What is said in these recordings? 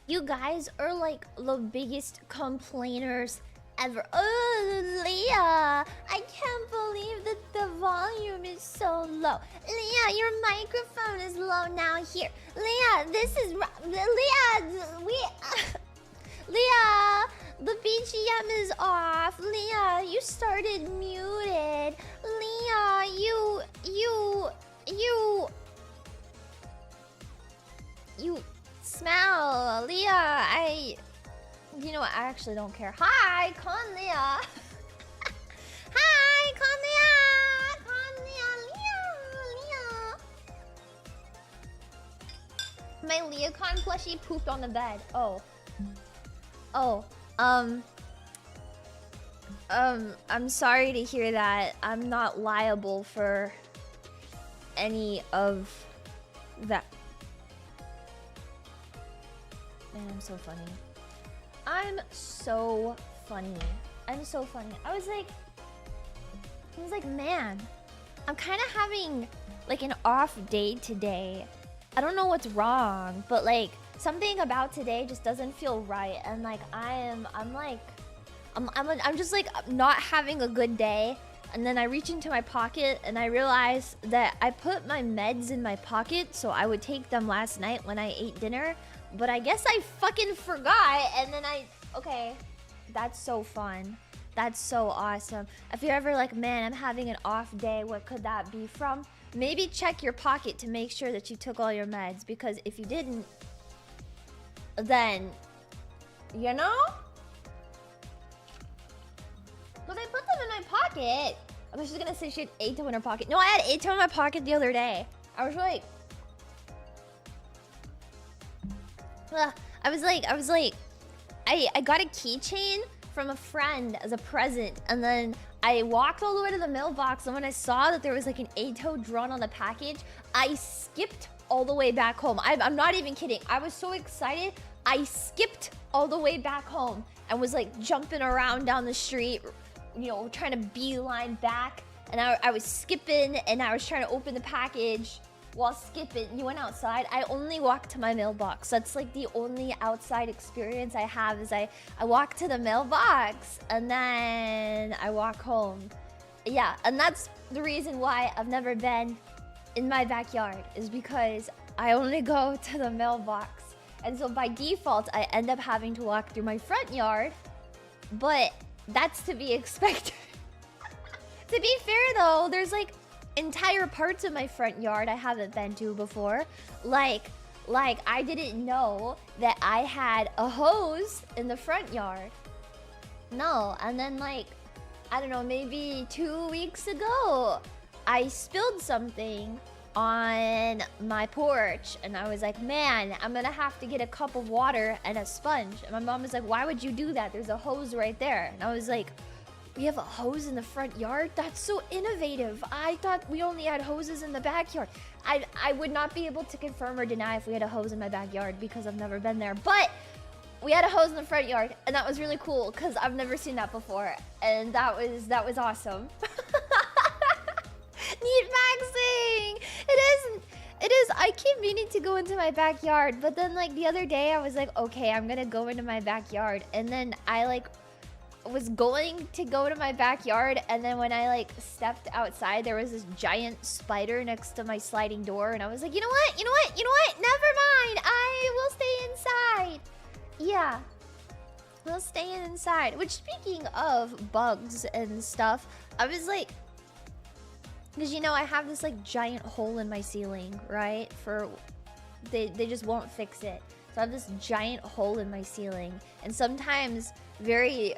You guys are like the biggest complainers ever. Oh, Leah, I can't believe that the volume is so low. Leah, your microphone is low now. Here, Leah, this is Leah. Leah, the BGM is off. Leah, you started muted. Leah, you smell. Leah, you know what? I actually don't care. Hi, Con Leah. Hi, Con Leah. Con Leah. Leah. My Leocon plushie pooped on the bed. Oh. I'm sorry to hear that. I'm not liable for any of that. Man, I'm so funny. I'm so funny. I was like, man, I'm kind of having like an off day today. I don't know what's wrong, but like something about today just doesn't feel right, and like I'm just like not having a good day. And then I reach into my pocket and I realize that I put my meds in my pocket so I would take them last night when I ate dinner. But I guess I fucking forgot, and then okay, that's so fun. That's so awesome. If you're ever like, man, I'm having an off day, what could that be from? Maybe check your pocket to make sure that you took all your meds, because if you didn't, then, you know? But I put them in my pocket. I was just gonna say she had Ato in her pocket. No, I had Ato in my pocket the other day. I was like, I got a keychain from a friend as a present, and then I walked all the way to the mailbox, and when I saw that there was like an Ato drawn on the package, I skipped all the way back home. I'm not even kidding. I was so excited, I skipped all the way back home and was like jumping around down the street, you know, trying to beeline back, and I was skipping, and I was trying to open the package while skipping. You went outside. I only walked to my mailbox. That's like the only outside experience I have, is I walk to the mailbox and then I walk home. Yeah, and that's the reason why I've never been in my backyard, is because I only go to the mailbox. And so by default, I end up having to walk through my front yard, but that's to be expected. To be fair though, there's like entire parts of my front yard I haven't been to before. Like I didn't know that I had a hose in the front yard. No, and then like, I don't know, maybe 2 weeks ago, I spilled something on my porch, and I was like, man, I'm gonna have to get a cup of water and a sponge. And my mom was like, why would you do that? There's a hose right there. And I was like, we have a hose in the front yard? That's so innovative. I thought we only had hoses in the backyard. I would not be able to confirm or deny if we had a hose in my backyard because I've never been there. But we had a hose in the front yard, and that was really cool because I've never seen that before. And that was awesome. Neat maxing! It is. I keep meaning to go into my backyard, but then like the other day I was like, okay, I'm gonna go into my backyard. And then I like was going to go to my backyard, and then when I like stepped outside, there was this giant spider next to my sliding door, and I was like, you know what? Never mind. I will stay inside. Yeah. We'll stay inside. Which, speaking of bugs and stuff, I was like, because you know I have this like giant hole in my ceiling, right? They just won't fix it. So I have this giant hole in my ceiling, and sometimes very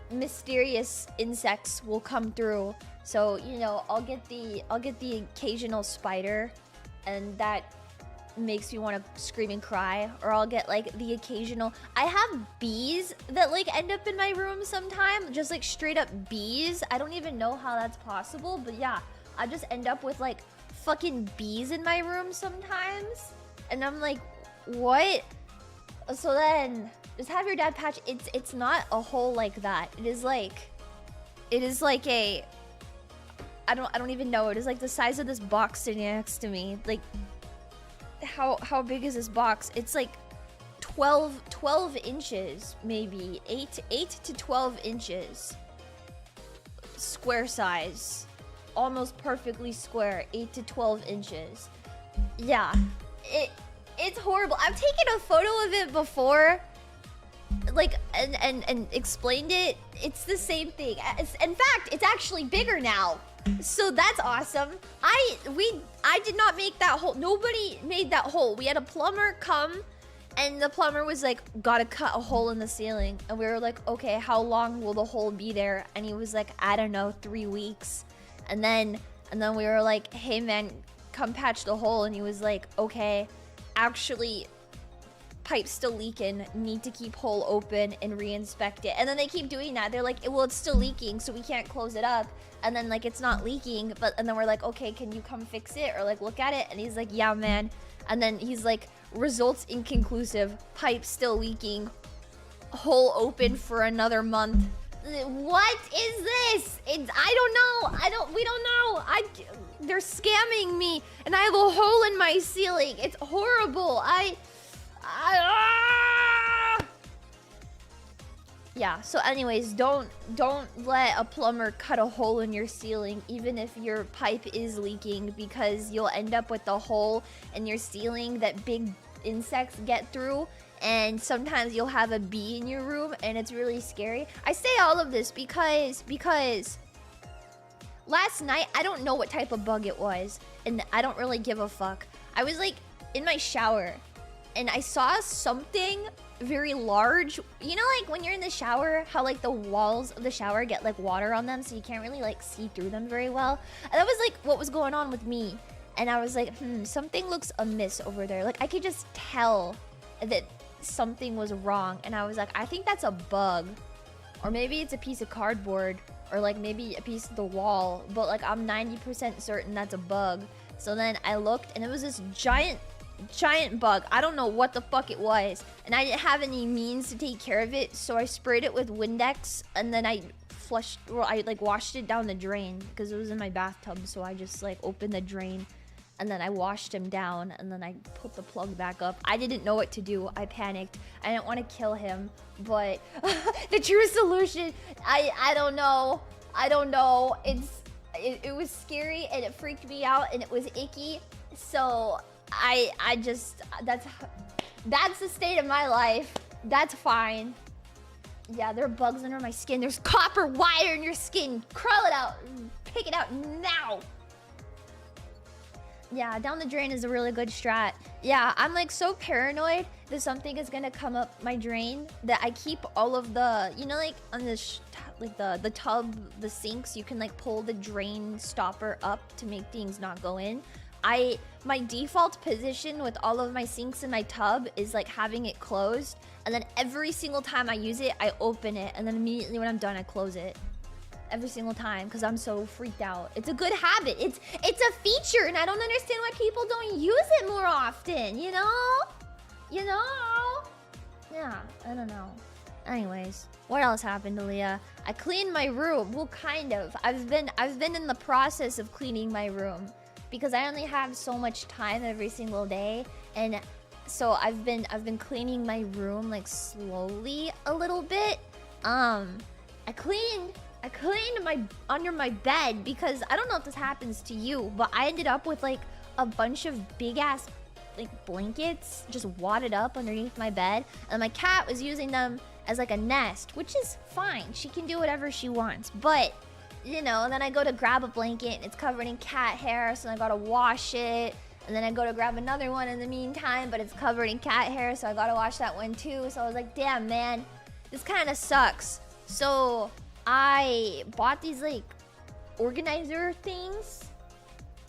mysterious insects will come through. So, you know, I'll get the occasional spider, and that makes me want to scream and cry. Or I'll get like the occasional, I have bees that like end up in my room sometimes, just like straight up bees. I don't even know how that's possible, but yeah, I just end up with like fucking bees in my room sometimes, and I'm like, what? So then just have your dad patch. It's not a hole like that. It is like a, I don't even know. It is like the size of this box sitting next to me. Like, how big is this box? It's like 12 inches, maybe 8 to 12 inches. Square size. Almost perfectly square, 8 to 12 inches. Yeah, it's horrible. I've taken a photo of it before, like, and explained it. It's the same thing. In fact, it's actually bigger now. So that's awesome. I did not make that hole. Nobody made that hole. We had a plumber come, and the plumber was like, gotta cut a hole in the ceiling. And we were like, okay, how long will the hole be there? And he was like, I don't know, 3 weeks. And then we were like, hey man, come patch the hole. And he was like, okay, actually, pipe's still leaking, need to keep hole open and re-inspect it. And then they keep doing that. They're like, well, it's still leaking, so we can't close it up. And then like, it's not leaking, and then we're like, okay, can you come fix it or like look at it? And he's like, yeah, man. And then he's like, results inconclusive, pipe still leaking, hole open for another month. What is this? We don't know. They're scamming me, and I have a hole in my ceiling. It's horrible. Yeah, so anyways, don't let a plumber cut a hole in your ceiling, even if your pipe is leaking, because you'll end up with a hole in your ceiling that big insects get through, and sometimes you'll have a bee in your room, and it's really scary. I say all of this because last night, I don't know what type of bug it was, and I don't really give a fuck. I was like in my shower, and I saw something very large. You know, like when you're in the shower, how like the walls of the shower get like water on them, so you can't really like see through them very well. And that was like what was going on with me. And I was like, something looks amiss over there. Like I could just tell that something was wrong. And I was like, I think that's a bug. Or maybe it's a piece of cardboard. Or like maybe a piece of the wall. But like I'm 90% certain that's a bug. So then I looked, and it was this giant bug. I don't know what the fuck it was, and I didn't have any means to take care of it, so I sprayed it with Windex, and then I like washed it down the drain because it was in my bathtub. So I just like opened the drain, and then I washed him down, and then I put the plug back up. I didn't know what to do. I panicked. I didn't want to kill him, but the true solution, I don't know. It was scary, and it freaked me out, and it was icky. So I just, that's the state of my life. That's fine. Yeah, there are bugs under my skin. There's copper wire in your skin. Crawl it out. Pick it out now. Yeah, down the drain is a really good strat. Yeah, I'm like so paranoid that something is gonna come up my drain that I keep all of the, you know, like on the the tub, the sinks, you can like pull the drain stopper up to make things not go in. My default position with all of my sinks in my tub is like having it closed, and then every single time I use it, I open it, and then immediately when I'm done, I close it. Every single time, because I'm so freaked out. It's a good habit. It's a feature, and I don't understand why people don't use it more often, you know? You know? Yeah, I don't know. Anyways, what else happened to Leah? I cleaned my room. Well, kind of. I've been in the process of cleaning my room, because I only have so much time every single day, and so I've been cleaning my room like slowly a little bit. I cleaned my under my bed, because I don't know if this happens to you, but I ended up with like a bunch of big ass like blankets just wadded up underneath my bed, and my cat was using them as like a nest, which is fine. She can do whatever she wants, but you know, and then I go to grab a blanket and it's covered in cat hair, so I gotta wash it. And then I go to grab another one in the meantime, but it's covered in cat hair, so I gotta wash that one too. So I was like, damn, man, this kind of sucks. So I bought these like organizer things,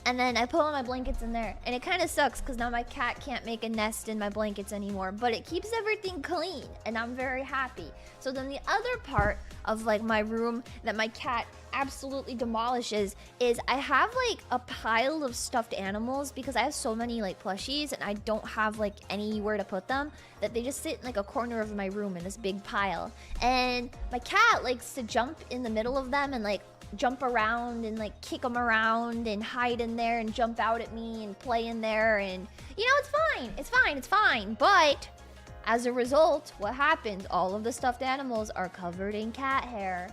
and then I put all my blankets in there. And it kind of sucks because now my cat can't make a nest in my blankets anymore, but it keeps everything clean, and I'm very happy. So then the other part of like my room that my cat absolutely demolishes is I have like a pile of stuffed animals, because I have so many like plushies and I don't have like anywhere to put them, that they just sit in like a corner of my room in this big pile. And my cat likes to jump in the middle of them and like jump around and like kick them around and hide in there and jump out at me and play in there, and you know, it's fine, but As a result, what happened? All of the stuffed animals are covered in cat hair.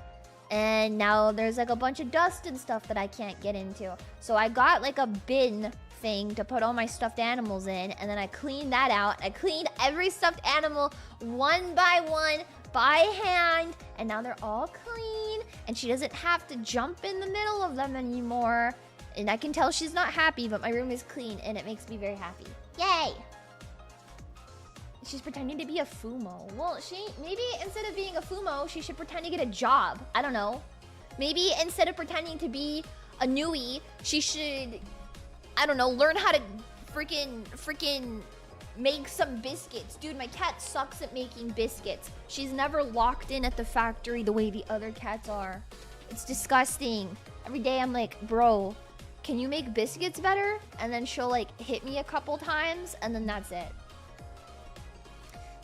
And now there's like a bunch of dust and stuff that I can't get into. So I got like a bin thing to put all my stuffed animals in, and then I cleaned that out. I cleaned every stuffed animal one by one by hand, and now they're all clean, and she doesn't have to jump in the middle of them anymore. And I can tell she's not happy, but my room is clean, and it makes me very happy. Yay! She's pretending to be a Fumo. Well, maybe instead of being a Fumo, she should pretend to get a job. I don't know. Maybe instead of pretending to be a Nui, she should, I don't know, learn how to freaking make some biscuits. Dude, my cat sucks at making biscuits. She's never locked in at the factory the way the other cats are. It's disgusting. Every day I'm like, bro, can you make biscuits better? And then she'll like hit me a couple times, and then that's it.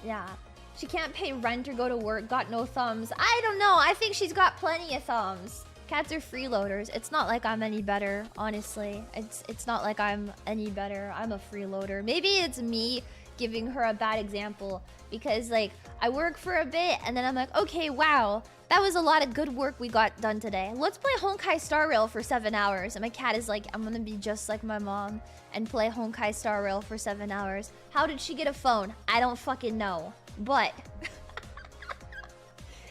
Yeah, she can't pay rent or go to work, got no thumbs. I don't know, I think she's got plenty of thumbs. Cats are freeloaders. It's not like I'm any better, honestly. It's not like I'm any better. I'm a freeloader. Maybe it's me giving her a bad example, because like I work for a bit and then I'm like, okay, wow, that was a lot of good work we got done today. Let's play Honkai Star Rail for 7 hours. And my cat is like, I'm gonna be just like my mom and play Honkai Star Rail for 7 hours. How did she get a phone? I don't fucking know. But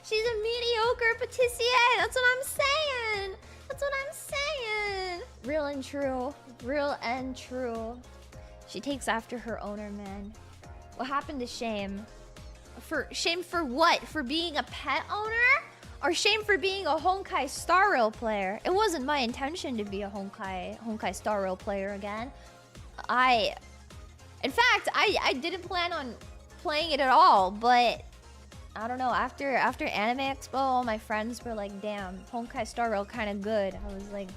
she's a mediocre patissier. That's what I'm saying. That's what I'm saying. Real and true. Real and true. She takes after her owner, man. What happened to Shame? Shame for what? For being a pet owner? Or shame for being a Honkai Star Rail player? It wasn't my intention to be a Honkai Star Rail player again. In fact, I didn't plan on playing it at all, but I don't know, after Anime Expo, all my friends were like, damn, Honkai Star Rail kind of good. I was like,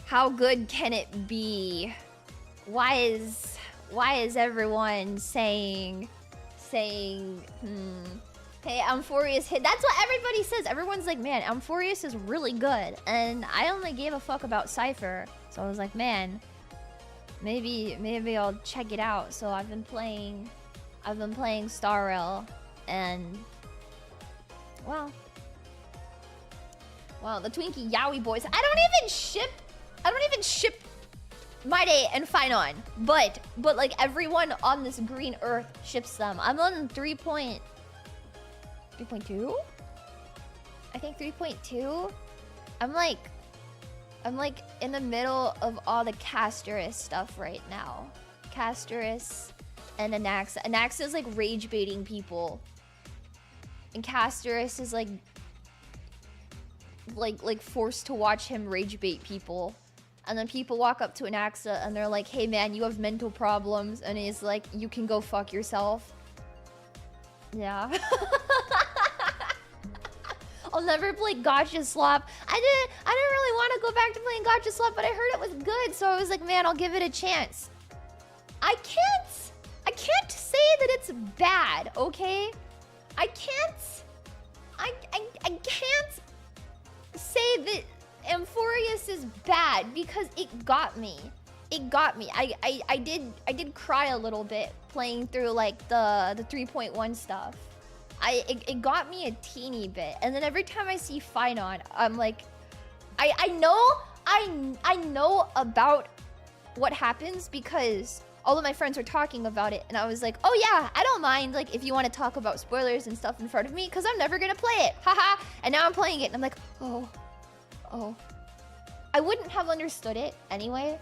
how good can it be? Why is everyone saying, hey, Amphorius hit. That's what everybody says. Everyone's like, man, Amphorius is really good. And I only gave a fuck about Cypher. So I was like, man, maybe I'll check it out. So I've been playing Star Rail, and well, the Twinkie Yaoi boys. I don't even ship My Day and Finon, but like everyone on this green earth ships them. I'm on 3.2. I think 3.2. I'm like in the middle of all the Castoris stuff right now. Castoris and Anaxa. Anaxa is like rage baiting people, and Castoris is like forced to watch him rage bait people. And then people walk up to Anaxa and they're like, hey man, you have mental problems. And he's like, you can go fuck yourself. Yeah. I'll never play Gotcha Slop. I didn't really want to go back to playing Gotcha Slop, but I heard it was good, so I was like, man, I'll give it a chance. I can't say that it's bad, okay? I can't say that Amphorius is bad because it got me. It got me. I did cry a little bit playing through like the 3.1 stuff. It got me a teeny bit, and then every time I see Finon, I'm like, I know about what happens because all of my friends were talking about it, and I was like, oh yeah, I don't mind like if you want to talk about spoilers and stuff in front of me, because I'm never gonna play it, haha. And now I'm playing it, and I'm like, oh, I wouldn't have understood it anyway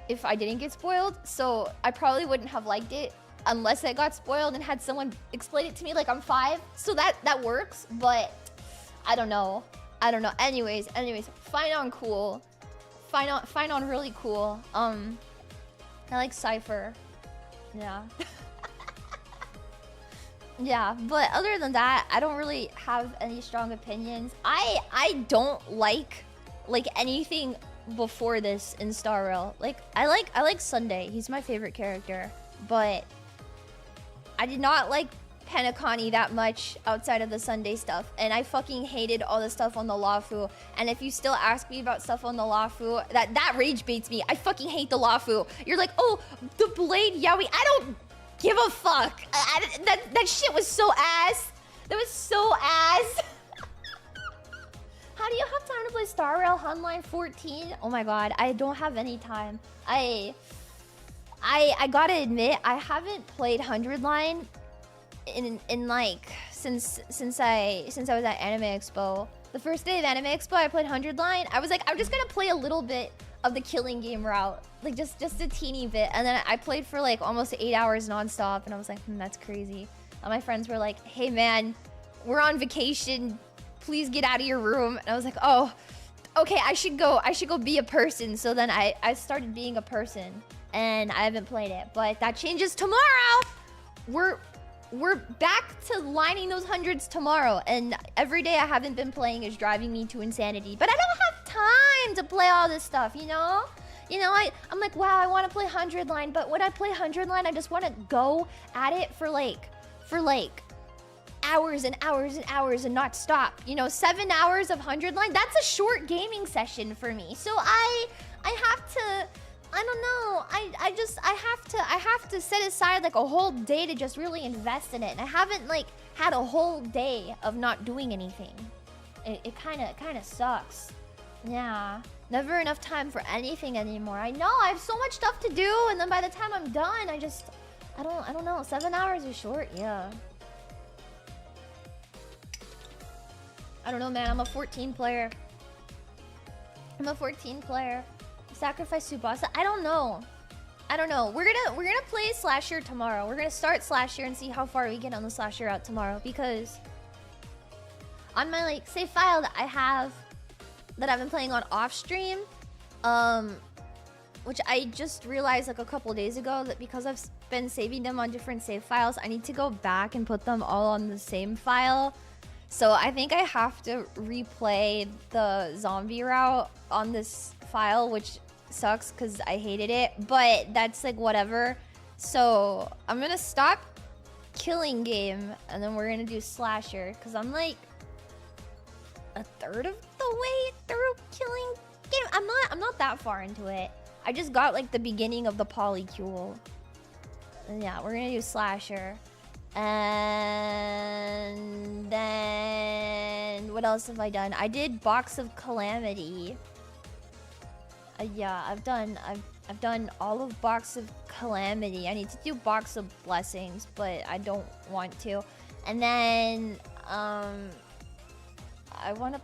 if I didn't get spoiled, so I probably wouldn't have liked it unless I got spoiled and had someone explain it to me like I'm 5. So that works, but I don't know. Anyways, Finon cool. Finon really cool. I like Cypher. Yeah. Yeah, but other than that, I don't really have any strong opinions. I don't like anything before this in Star Rail. Like I like Sunday. He's my favorite character, but I did not like Penacony that much outside of the Sunday stuff, and I fucking hated all the stuff on the Lafu. And if you still ask me about stuff on the Lafu, that rage baits me. I fucking hate the Lafu. You're like, oh, the Blade Yaoi. give a fuck. That shit was so ass. That was so ass. How do you have time to play Star Rail Online 14? Oh my god, I don't have any time. I gotta admit, I haven't played 100 Line in like since I was at Anime Expo. The first day of Anime Expo, I played 100 Line. I was like, I'm just gonna play a little bit of the killing game route, like just a teeny bit, and then I played for like almost 8 hours nonstop, and I was like, that's crazy. And my friends were like, hey man, we're on vacation, please get out of your room. And I was like, oh, okay, I should go be a person. So then I started being a person, and I haven't played it, but that changes tomorrow. We're back to lining those hundreds tomorrow, and every day I haven't been playing is driving me to insanity. But I don't have time to play all this stuff, you know? I'm like, wow, I want to play 100 Line, but when I play 100 Line, I just want to go at it for like hours and hours and hours and not stop. 7 hours of 100 Line, that's a short gaming session for me. So I have to, I don't know. I have to set aside like a whole day to just really invest in it. And I haven't like had a whole day of not doing anything. It kind of sucks. Yeah. Never enough time for anything anymore. I know, I have so much stuff to do, and then by the time I'm done, I don't know. 7 hours is short, yeah. I don't know, man. I'm a 14 player. Sacrifice Tsubasa? I don't know. We're gonna play Slasher tomorrow. We're gonna start Slasher and see how far we get on the Slasher route tomorrow, because on my like save file that I have that I've been playing on off stream, which I just realized like a couple days ago, that because I've been saving them on different save files, I need to go back and put them all on the same file. So I think I have to replay the zombie route on this file, which sucks because I hated it, but that's like whatever. So I'm gonna stop killing game, and then we're gonna do Slasher, because I'm like a third of the way through killing game. I'm not that far into it. I just got like the beginning of the polycule. And yeah, we're gonna do Slasher. And then what else have I done? I did Box of Calamity. Yeah, I've done all of Box of Calamity. I need to do Box of Blessings, but I don't want to. And then I want to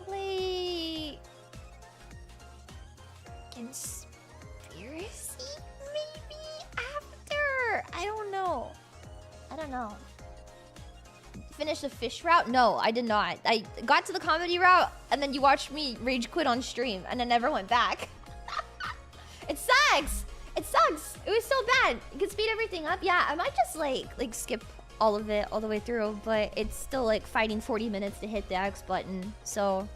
play Conspiracy maybe after. I don't know. Finish the fish route? No, I did not. I got to the comedy route, and then you watched me rage quit on stream, and I never went back. It sucks. It was so bad. You can speed everything up. Yeah, I might just like skip all of it all the way through, but it's still like fighting 40 minutes to hit the X button. So,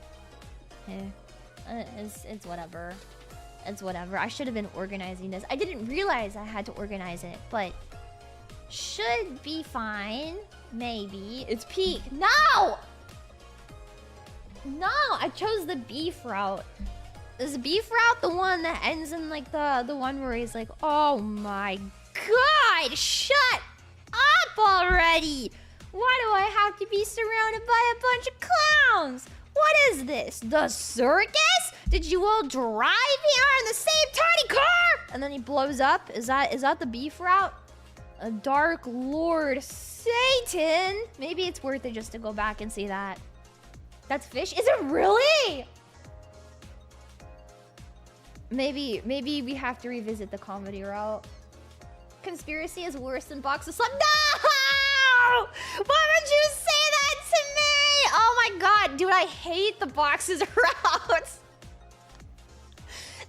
it's whatever. It's whatever. I should have been organizing this. I didn't realize I had to organize it, but should be fine. Maybe. It's peak. No! No, I chose the beef route. Is the beef route the one that ends in like the one where he's like, oh my god, shut up already! Why do I have to be surrounded by a bunch of clowns? What is this? The circus? Did you all drive here in the same tiny car? And then he blows up. Is that the beef route? A Dark Lord Satan? Maybe it's worth it just to go back and see that. That's fish? Is it really? Maybe we have to revisit the comedy route. Conspiracy is worse than Box of Slum. No! Why would you say that to me? Oh my god, dude, I hate the boxes routes.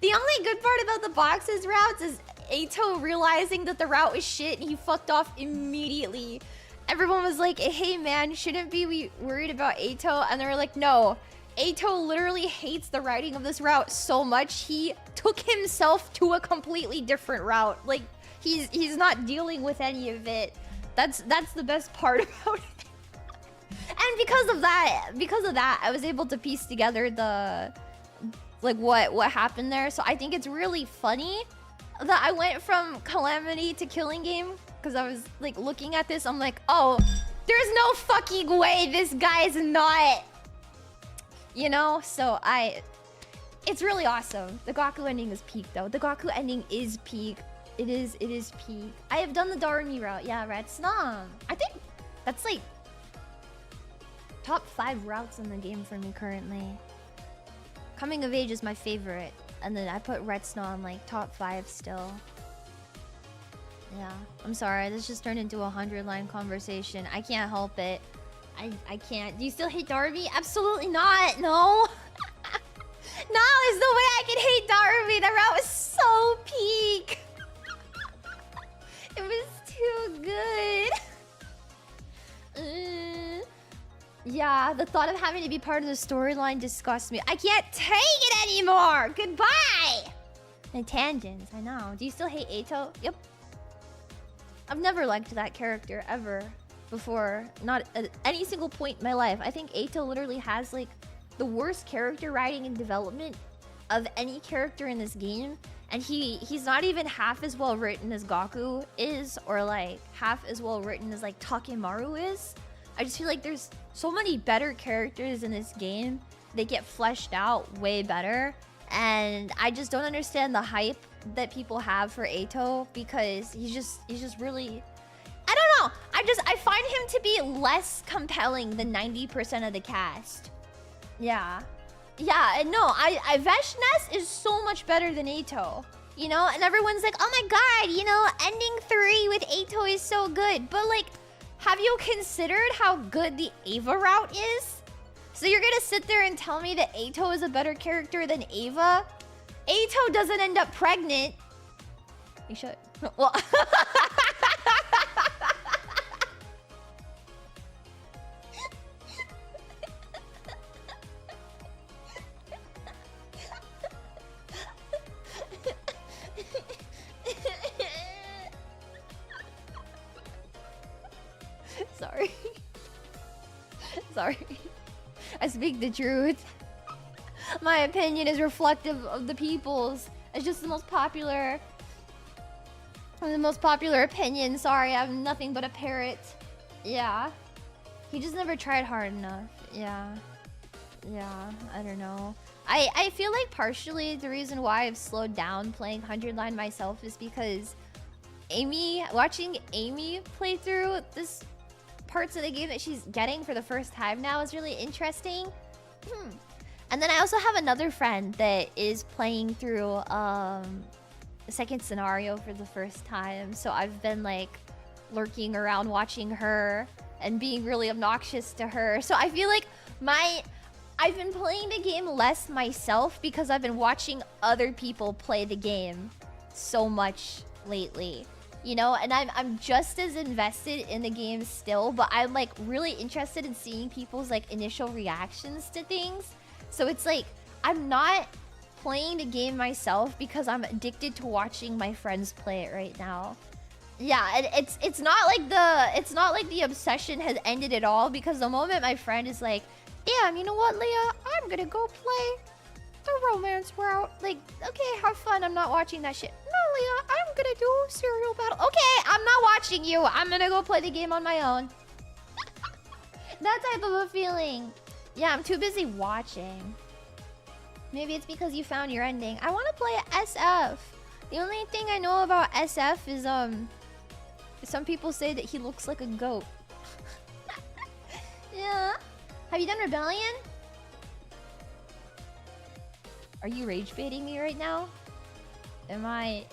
The only good part about the boxes routes is Ato realizing that the route was shit, and he fucked off immediately. Everyone was like, hey man, shouldn't be worried about Ato? And they were like, no. Ato literally hates the writing of this route so much, he took himself to a completely different route. Like, he's not dealing with any of it. That's the best part about it. And because of that, I was able to piece together the like what happened there. So I think it's really funny. that I went from Calamity to Killing Game because I was like looking at this. I'm like, oh, there's no fucking way this guy is not. You know, so it's really awesome. The Gaku ending is peak though. The Gaku ending is peak. It is peak. I have done the Darumi route. Yeah, Red Snom. I think that's like top 5 routes in the game for me currently. Coming of Age is my favorite. And then I put Red Snom like top 5 still. Yeah. I'm sorry, this just turned into a 100-line conversation. I can't help it. I can't. Do you still hate Darby? Absolutely not. No. No, there's no way I can hate Darby. That route was so peak. It was too good. Yeah, the thought of having to be part of the storyline disgusts me. I can't take it anymore. Goodbye. And tangents, I know. Do you still hate Eito? Yep. I've never liked that character ever before. Not at any single point in my life. I think Eito literally has like the worst character writing and development of any character in this game. And he's not even half as well written as Gaku is, or like half as well written as like Takemaru is. I just feel like there's so many better characters in this game. They get fleshed out way better. And I just don't understand the hype that people have for Eito, because he's just really, I don't know. I find him to be less compelling than 90% of the cast. Yeah. Yeah, and no, Veshnes is so much better than Eito. You know, and everyone's like, oh my god, you know, ending 3 with Eito is so good. But like, have you considered how good the Ava route is? So you're gonna sit there and tell me that Eito is a better character than Ava? Eito doesn't end up pregnant. You should. Well, sorry. Sorry. I speak the truth. My opinion is reflective of the people's. It's just the most popular opinion. Sorry, I'm nothing but a parrot. Yeah. He just never tried hard enough. Yeah. Yeah, I don't know. I feel like partially the reason why I've slowed down playing 100 Line myself is because watching Amy play through this parts of the game that she's getting for the first time now is really interesting. And then I also have another friend that is playing through the second scenario for the first time. So I've been like lurking around watching her and being really obnoxious to her. So I feel like I've been playing the game less myself because I've been watching other people play the game so much lately. You know, and I'm just as invested in the game still, but I'm like really interested in seeing people's like initial reactions to things. So it's like I'm not playing the game myself because I'm addicted to watching my friends play it right now. Yeah, and it's not like the obsession has ended at all, because the moment my friend is like, damn, you know what, Leah, I'm gonna go play the romance route. Like, okay, have fun. I'm not watching that shit. No, Leah, I'm gonna do serial battle. Okay, I'm not watching you. I'm gonna go play the game on my own. That type of a feeling. Yeah, I'm too busy watching. Maybe it's because you found your ending. I want to play SF. The only thing I know about SF is some people say that he looks like a goat. Yeah. Have you done Rebellion? Are you rage baiting me right now? Am I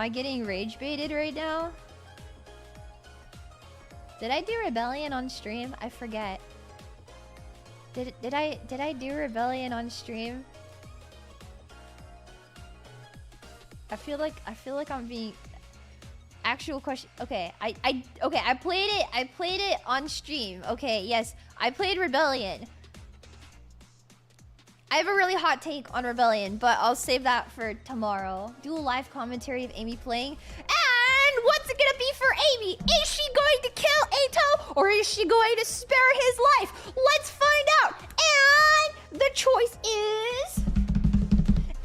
getting rage baited right now? Did I do Rebellion on stream? I forget. Did I do Rebellion on stream? I feel like I'm being actual question. Okay, I played it on stream. Okay, yes, I played Rebellion. I have a really hot take on Rebellion, but I'll save that for tomorrow. Do a live commentary of Amy playing. And what's it gonna be for Amy? Is she going to kill Eito, or is she going to spare his life? Let's find out. And the choice is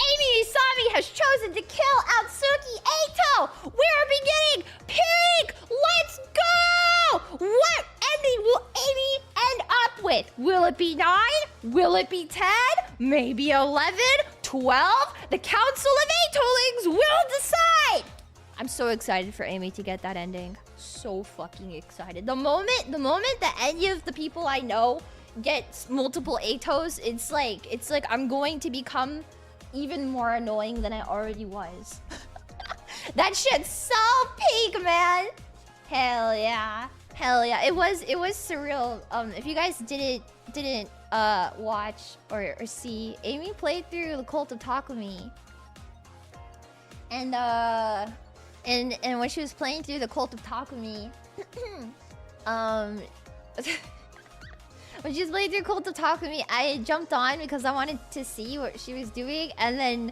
Eimi Isami has chosen to kill Atsuki Eito. We're beginning peak. Let's go. What ending will Amy end up with? Will it be 9? Will it be 10? Maybe 11? 12? The Council of Eitolings will decide. I'm so excited for Amy to get that ending. So fucking excited. The moment that any of the people I know get multiple Eitos, it's like I'm going to become even more annoying than I already was. That shit's so peak, man. Hell yeah. Hell yeah. It was surreal. If you guys didn't watch or see, Amy played through the Cult of Takumi. And when she was playing through the Cult of Takumi, when she was playing through Cult of Takumi, I jumped on because I wanted to see what she was doing, and then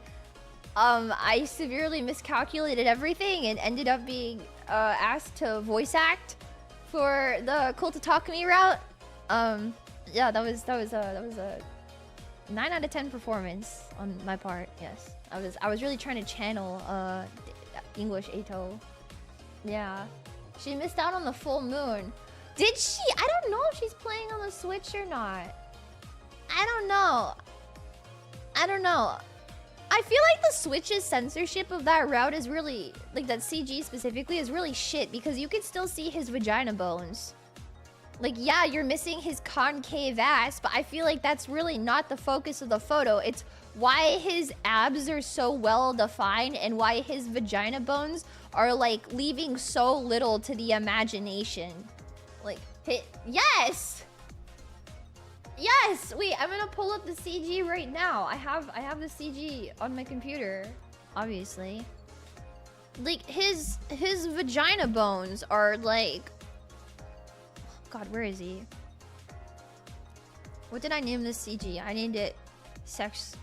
I severely miscalculated everything and ended up being asked to voice act for the Cult of Takumi route. Yeah, that was a 9 out of 10 performance on my part. Yes, I was really trying to channel English Eito. Yeah, she missed out on the full moon. Did she? I don't know if she's playing on the Switch or not. I don't know. I feel like the Switch's censorship of that route is really, like that CG specifically, is really shit because you can still see his vagina bones. Like, yeah, you're missing his concave ass, but I feel like that's really not the focus of the photo. It's why his abs are so well defined and why his vagina bones are like leaving so little to the imagination. Like, yes! Yes! Wait, I'm gonna pull up the CG right now. I have the CG on my computer, obviously. Like, his vagina bones are like... God, where is he? What did I name this CG? I named it sex.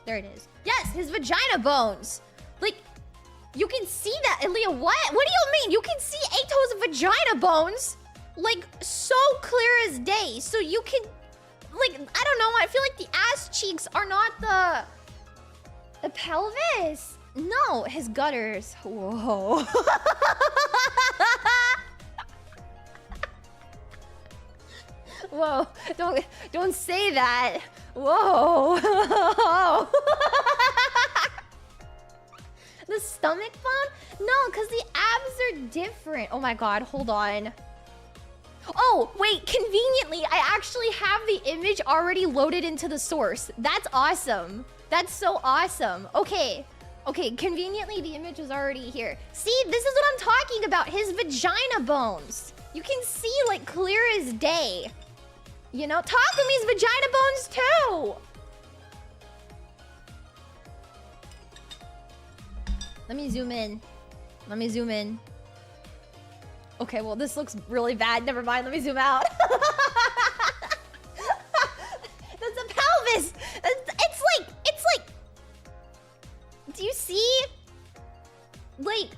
There it is. Yes, his vagina bones! Like, you can see that, Elia. What? What do you mean? You can see Eito's vagina bones, like, so clear as day. So you can, like, I don't know. I feel like the ass cheeks are not the pelvis. No, his gutters. Whoa. Whoa! Don't say that. Whoa. The stomach bone? No, because the abs are different. Oh my god, hold on. Oh, wait, conveniently, I actually have the image already loaded into the source. That's awesome. That's so awesome. Okay, conveniently, the image is already here. See, this is what I'm talking about. His vagina bones. You can see, like, clear as day. You know, Takumi's vagina bones, too. Let me zoom in. Okay, well, this looks really bad. Never mind, let me zoom out. That's a pelvis. It's like... Do you see? Like...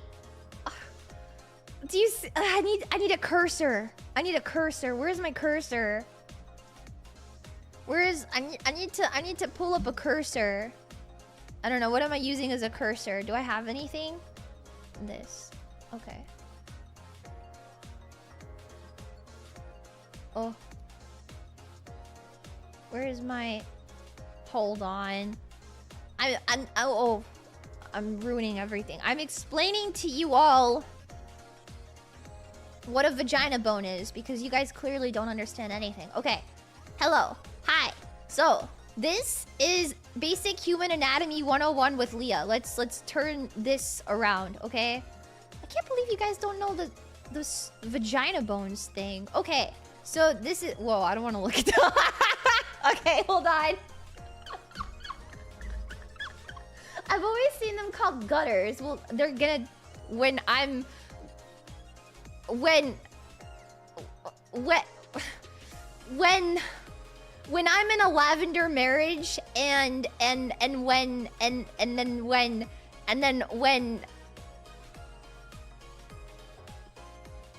Do you see? I need a cursor. I need a cursor. Where's my cursor? I need to pull up a cursor. I don't know. What am I using as a cursor? Do I have anything? This. Okay. Oh. Where is my... Hold on. I'm ruining everything. I'm explaining to you all what a vagina bone is because you guys clearly don't understand anything. Okay. Hello. Hi. So, this is basic human anatomy 101 with Leah. Let's turn this around, okay? I can't believe you guys don't know this vagina bones thing. Okay, so this is... Whoa, I don't want to look at that. Okay, hold on. I've always seen them called gutters. Well, they're gonna... When I'm in a lavender marriage and then when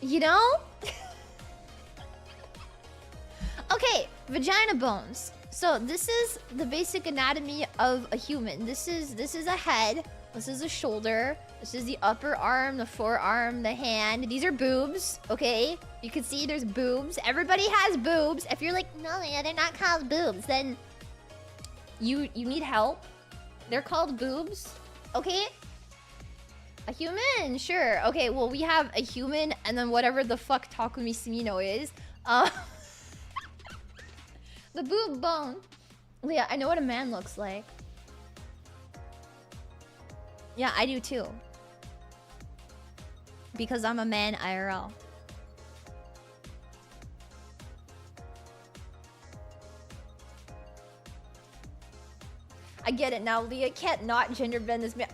you know? Okay, vagina bones. So this is the basic anatomy of a human. This is a head. This is a shoulder. This is the upper arm, the forearm, the hand. These are boobs, okay? You can see there's boobs. Everybody has boobs. If you're like, no, yeah, they're not called boobs, then you need help. They're called boobs, okay? A human, sure. Okay, well, we have a human and then whatever the fuck Takumi Sumino is. The boob bone. Yeah, I know what a man looks like. Yeah, I do too. Because I'm a man IRL. I get it now, Leah can't not gender bend this man.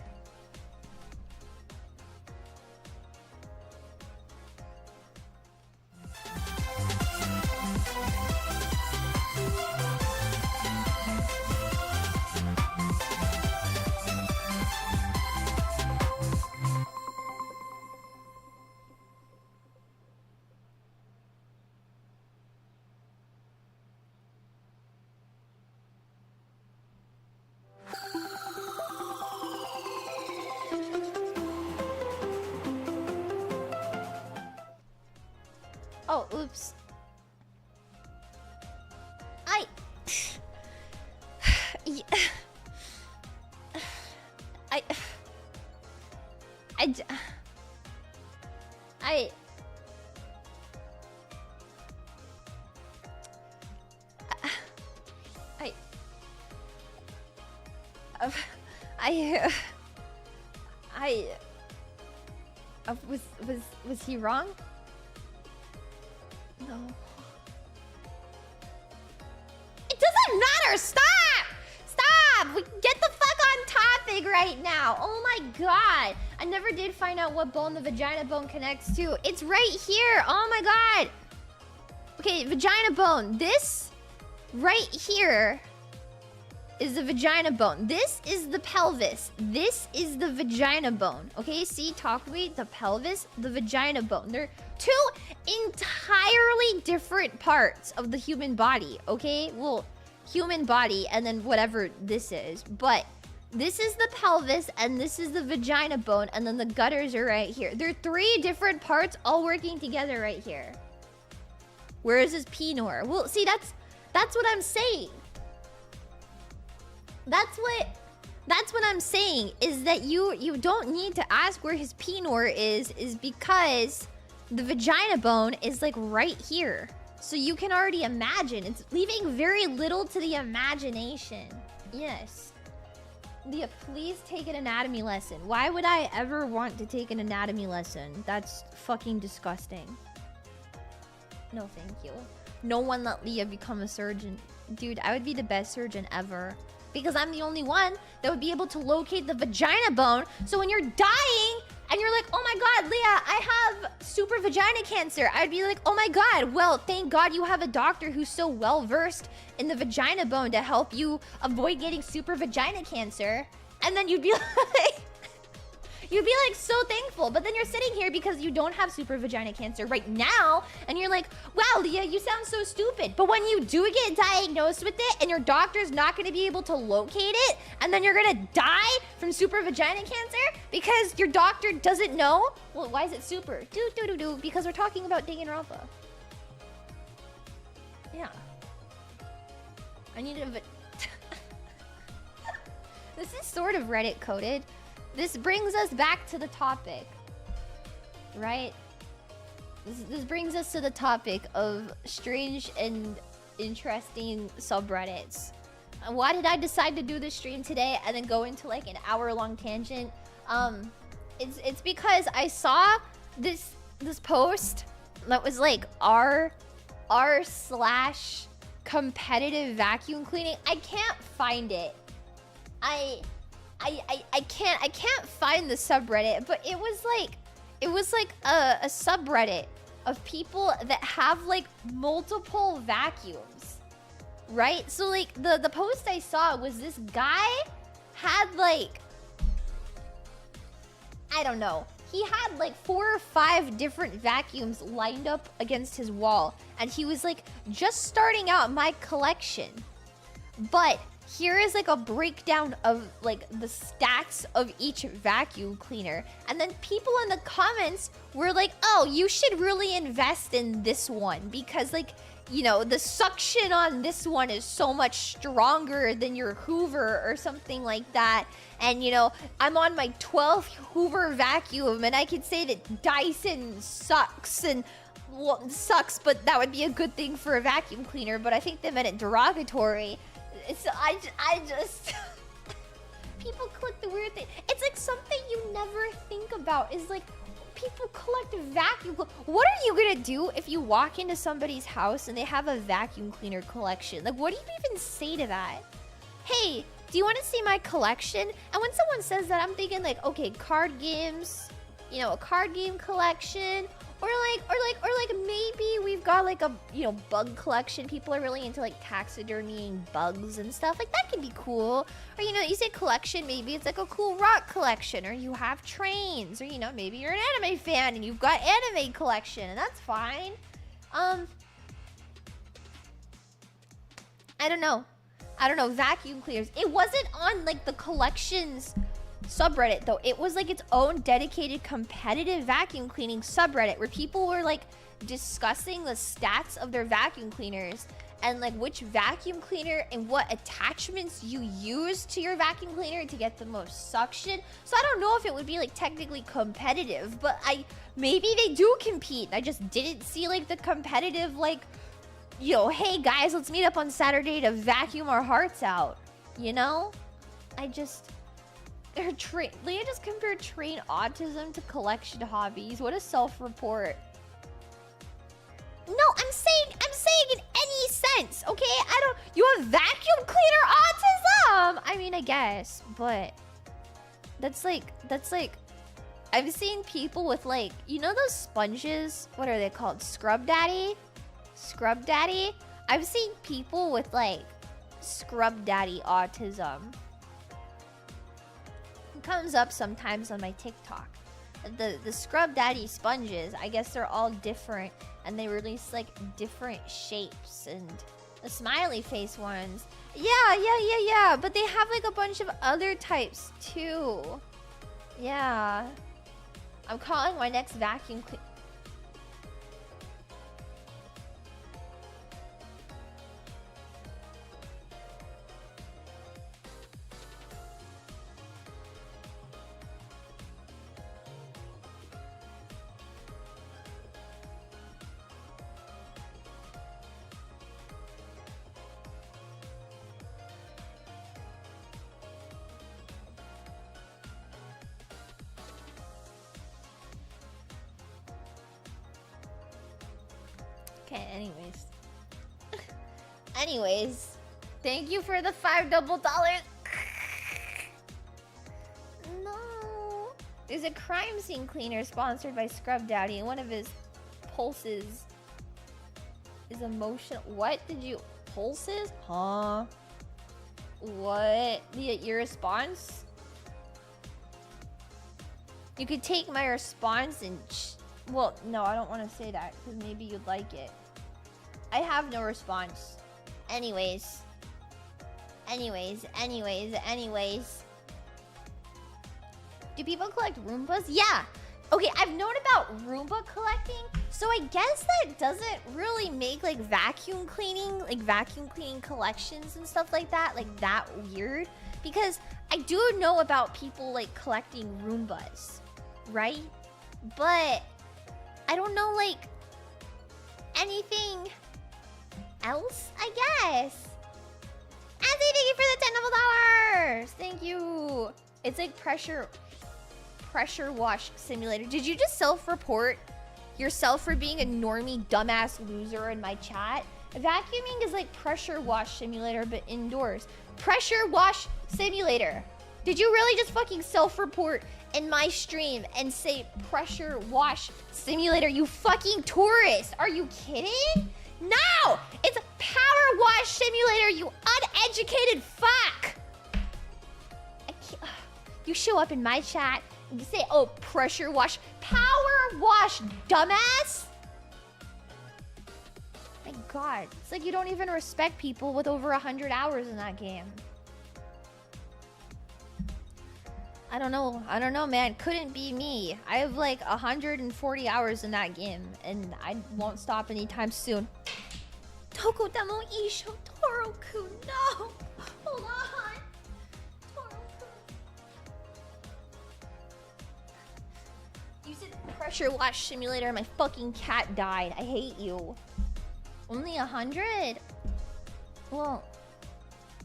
Oh, oops. Was he wrong? No. It doesn't matter! Stop! Stop! We get the fuck on topic right now. Oh my god. I never did find out what bone the vagina bone connects to. It's right here. Oh my god. Okay, vagina bone. This right here is the vagina bone. This is the pelvis. This is the vagina bone. Okay, see, Takumi, the pelvis, the vagina bone. They're two entirely different parts of the human body, okay? Well, human body and then whatever this is. But this is the pelvis and this is the vagina bone and then the gutters are right here. They're three different parts all working together right here. Where is his penor? Well, see, that's what I'm saying. That's what I'm saying, is that you don't need to ask where his penor is because the vagina bone is like right here. So you can already imagine. It's leaving very little to the imagination. Yes. Leah, please take an anatomy lesson. Why would I ever want to take an anatomy lesson? That's fucking disgusting. No, thank you. No one let Leah become a surgeon. Dude, I would be the best surgeon ever. Because I'm the only one that would be able to locate the vagina bone. So when you're dying and you're like, oh my god, Leah, I have super vagina cancer. I'd be like, oh my god, well, thank god you have a doctor who's so well versed in the vagina bone to help you avoid getting super vagina cancer. And then you'd be like... You'd be like so thankful, but then you're sitting here because you don't have super vagina cancer right now, and you're like, wow, Leah, you sound so stupid. But when you do get diagnosed with it and your doctor's not going to be able to locate it, and then you're going to die from super vagina cancer because your doctor doesn't know, well, why is it super? Because we're talking about Danganronpa. Yeah. I need a... This is sort of Reddit coded. This brings us back to the topic, right? This brings us to the topic of strange and interesting subreddits. Why did I decide to do this stream today and then go into like an hour-long tangent? It's because I saw this post that was like r/competitive vacuum cleaning. I can't find it. I can't find the subreddit, but it was like a subreddit of people that have like multiple vacuums, right? So like the post I saw was this guy had like, I don't know, he had like 4 or 5 different vacuums lined up against his wall, and he was like, just starting out my collection. But here is like a breakdown of like the stats of each vacuum cleaner. And then people in the comments were like, oh, you should really invest in this one because like, you know, the suction on this one is so much stronger than your Hoover or something like that. And you know, I'm on my 12th Hoover vacuum and I could say that Dyson sucks and well, sucks, but that would be a good thing for a vacuum cleaner. But I think they meant it derogatory. So I just people collect the weird thing. It's like something you never think about is like people collect vacuum. What are you gonna do if you walk into somebody's house and they have a vacuum cleaner collection? Like, what do you even say to that? Hey, do you want to see my collection? And when someone says that, I'm thinking like, okay, card games, you know, a card game collection. Or like maybe we've got like a, you know, bug collection. People are really into like taxidermying bugs and stuff. Like that could be cool. Or, you know, you say collection, maybe it's like a cool rock collection. Or you have trains. Or, you know, maybe you're an anime fan and you've got anime collection. And that's fine. I don't know. Vacuum cleaners. It wasn't on like the collections subreddit though. It was like its own dedicated competitive vacuum cleaning subreddit where people were like discussing the stats of their vacuum cleaners and like which vacuum cleaner and what attachments you use to your vacuum cleaner to get the most suction. So I don't know if it would be like technically competitive, but maybe they do compete. I just didn't see like the competitive like, yo, hey guys, let's meet up on Saturday to vacuum our hearts out. You know? Leah just compared train autism to collection hobbies. What a self-report. No, I'm saying in any sense, okay? You have vacuum cleaner autism! I mean, I guess, but that's like, I've seen people with like, you know those sponges? What are they called? Scrub Daddy? Scrub Daddy? I've seen people with like Scrub Daddy autism. Comes up sometimes on my TikTok. The Scrub Daddy sponges, I guess they're all different and they release like different shapes, and the smiley face ones. Yeah, but they have like a bunch of other types too. Yeah. I'm calling my next vacuum cleaner. Anyways, thank you for the $5 double. No. There's a crime scene cleaner sponsored by Scrub Daddy, and one of his pulses is emotional. What did you... Pulses? Huh? What? Your response? You could take my response and... Well, no, I don't want to say that, because maybe you'd like it. I have no response. Anyways. Do people collect Roombas? Yeah. Okay, I've known about Roomba collecting, so I guess that doesn't really make like vacuum cleaning collections and stuff like that weird, because I do know about people like collecting Roombas, right? But I don't know like anything else, I guess. Anthony, thank you for the $10 double. Thank you. It's like pressure wash simulator. Did you just self-report yourself for being a normie dumbass loser in my chat? Vacuuming is like pressure wash simulator, but indoors. Pressure wash simulator. Did you really just fucking self-report in my stream and say pressure wash simulator, you fucking tourist? Are you kidding? No! It's a power wash simulator, you uneducated fuck! You show up in my chat and you say, oh, pressure wash, power wash, dumbass? My god. It's like you don't even respect people with over 100 hours in that game. I don't know, man. Couldn't be me. I have like 140 hours in that game, and I won't stop anytime soon. Toko demo isho Toroku. No! Hold on. Toroku. You said pressure wash simulator and my fucking cat died. I hate you. Only 100? Well,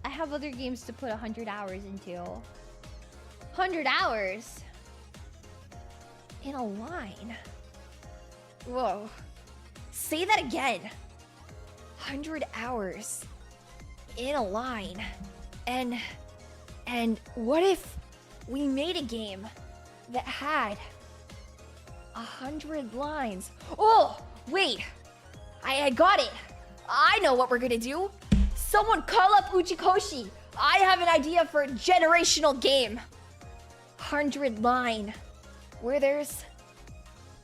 I have other games to put 100 hours into. 100 hours? In a line? Whoa. Say that again. 100 hours. In a line. And what if we made a game that had 100 lines? Oh, wait. I got it. I know what we're gonna do. Someone call up Uchikoshi. I have an idea for a generational game. 100 line. Where there's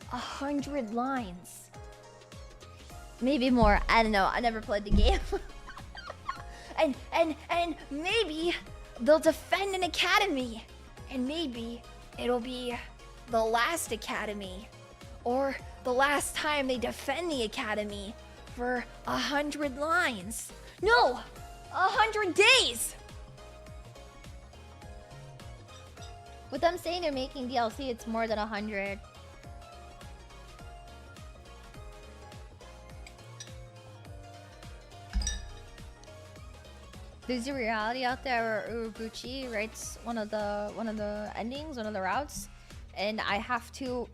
100 lines. Maybe more. I don't know. I never played the game. and maybe they'll defend an academy. And maybe it'll be the last academy. Or the last time they defend the academy for 100 lines. No! 100 days! With them saying they're making DLC, it's more than 100. There's a reality out there where Urobuchi writes one of the endings, one of the routes, and I have to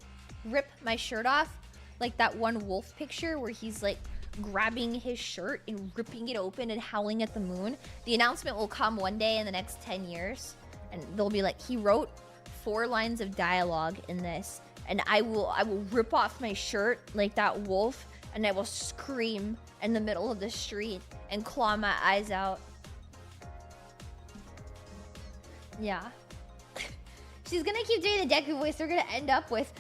rip my shirt off, like that one wolf picture where he's like grabbing his shirt and ripping it open and howling at the moon. The announcement will come one day in the next 10 years, and they'll be like, he wrote 4 lines of dialogue in this, and I will rip off my shirt like that wolf, and I will scream in the middle of the street and claw my eyes out. Yeah. She's gonna keep doing the Deku voice. We're gonna end up with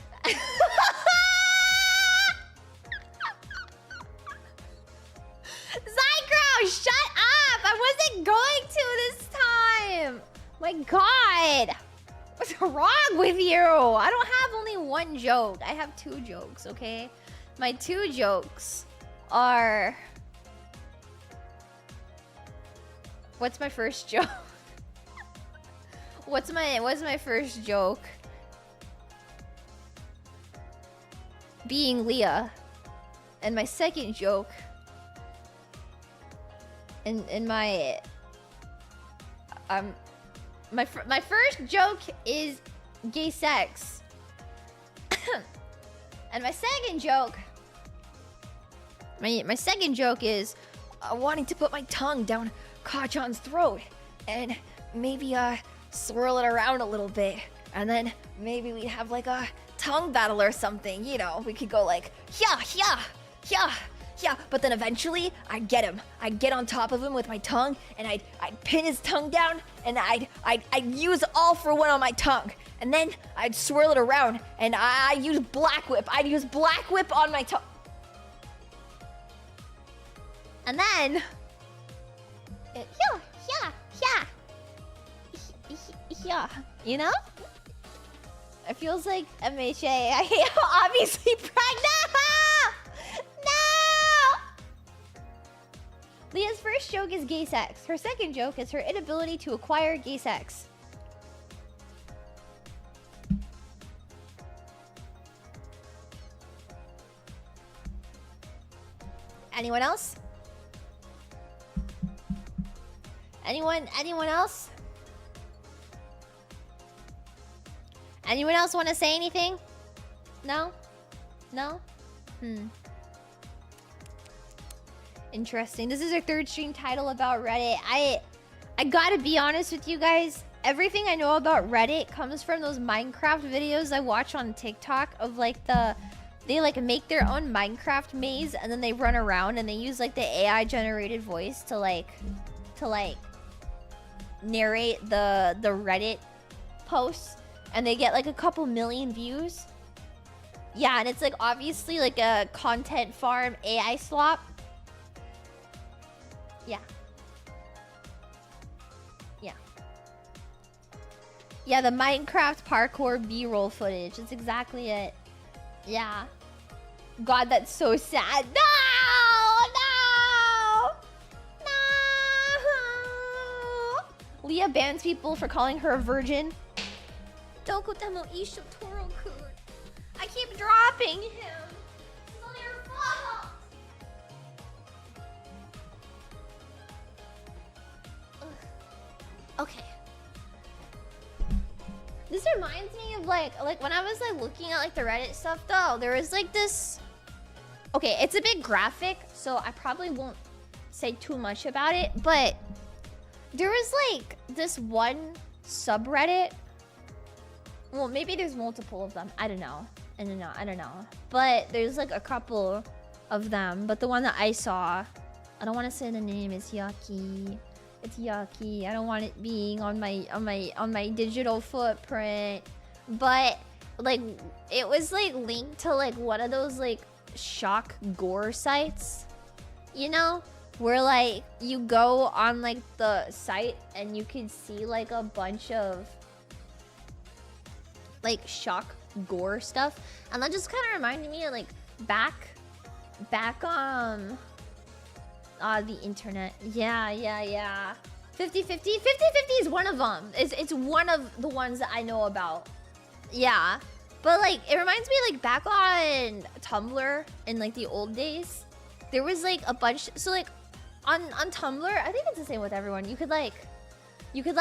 Zycrow, shut up! I wasn't going to this time! My god! What's wrong with you? I don't have only one joke. I have 2 jokes, okay? My 2 jokes are... What's my first joke? What's my first joke? Being Leah. And my second joke... In my... My first joke is gay sex. And my second joke... My second joke is wanting to put my tongue down Kachan's throat. And maybe swirl it around a little bit. And then maybe we'd have like a tongue battle or something. You know, we could go like, yeah, yeah, yeah. Yeah, but then eventually, I'd get him. I'd get on top of him with my tongue, and I'd pin his tongue down, and I'd use all for one on my tongue. And then I'd swirl it around, and I'd use Black Whip. I'd use Black Whip on my tongue. And then... Yeah. You know? It feels like MHA. I am obviously pregnant! Leah's first joke is gay sex. Her second joke is her inability to acquire gay sex. Anyone else? Anyone else? Anyone else want to say anything? No? No? Interesting. This is our 3rd stream title about Reddit. I gotta be honest with you guys. Everything I know about Reddit comes from those Minecraft videos I watch on TikTok of like they like make their own Minecraft maze and then they run around and they use like the AI generated voice to narrate the Reddit posts, and they get like a couple million views. Yeah, and it's like obviously like a content farm AI slop. Yeah. Yeah. Yeah, the Minecraft parkour B-roll footage. That's exactly it. Yeah. God, that's so sad. No! No! No! Leah bans people for calling her a virgin. Dokutemo Isho Toro-kun. I keep dropping him. It's all your fault. Okay. This reminds me of like when I was like looking at like the Reddit stuff though, there was like this. Okay, it's a bit graphic, so I probably won't say too much about it, but there was like this one subreddit. Well, maybe there's multiple of them. I don't know. But there's like a couple of them, but the one that I saw, I don't want to say the name, is yucky. It's yucky. I don't want it being on my digital footprint. But like it was like linked to like one of those like shock gore sites, you know, where like you go on like the site and you can see like a bunch of like shock gore stuff, and that just kind of reminded me of like back on the internet. Yeah. 50/50 is one of them. It's one of the ones that I know about. Yeah, but like it reminds me like back on Tumblr in like the old days, there was like a bunch. So like on Tumblr, I think it's the same with everyone. You could like put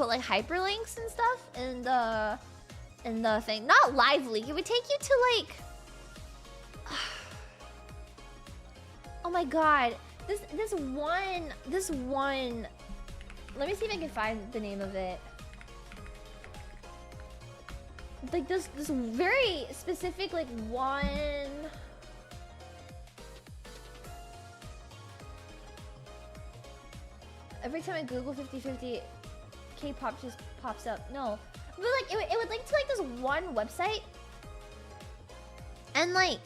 like hyperlinks and stuff in the thing. Not live leak. It would take you to like oh my god. This one let me see if I can find the name of it. Like this very specific like one. Every time I Google 50/50, K-pop just pops up. No, but like it would link to like this one website, and like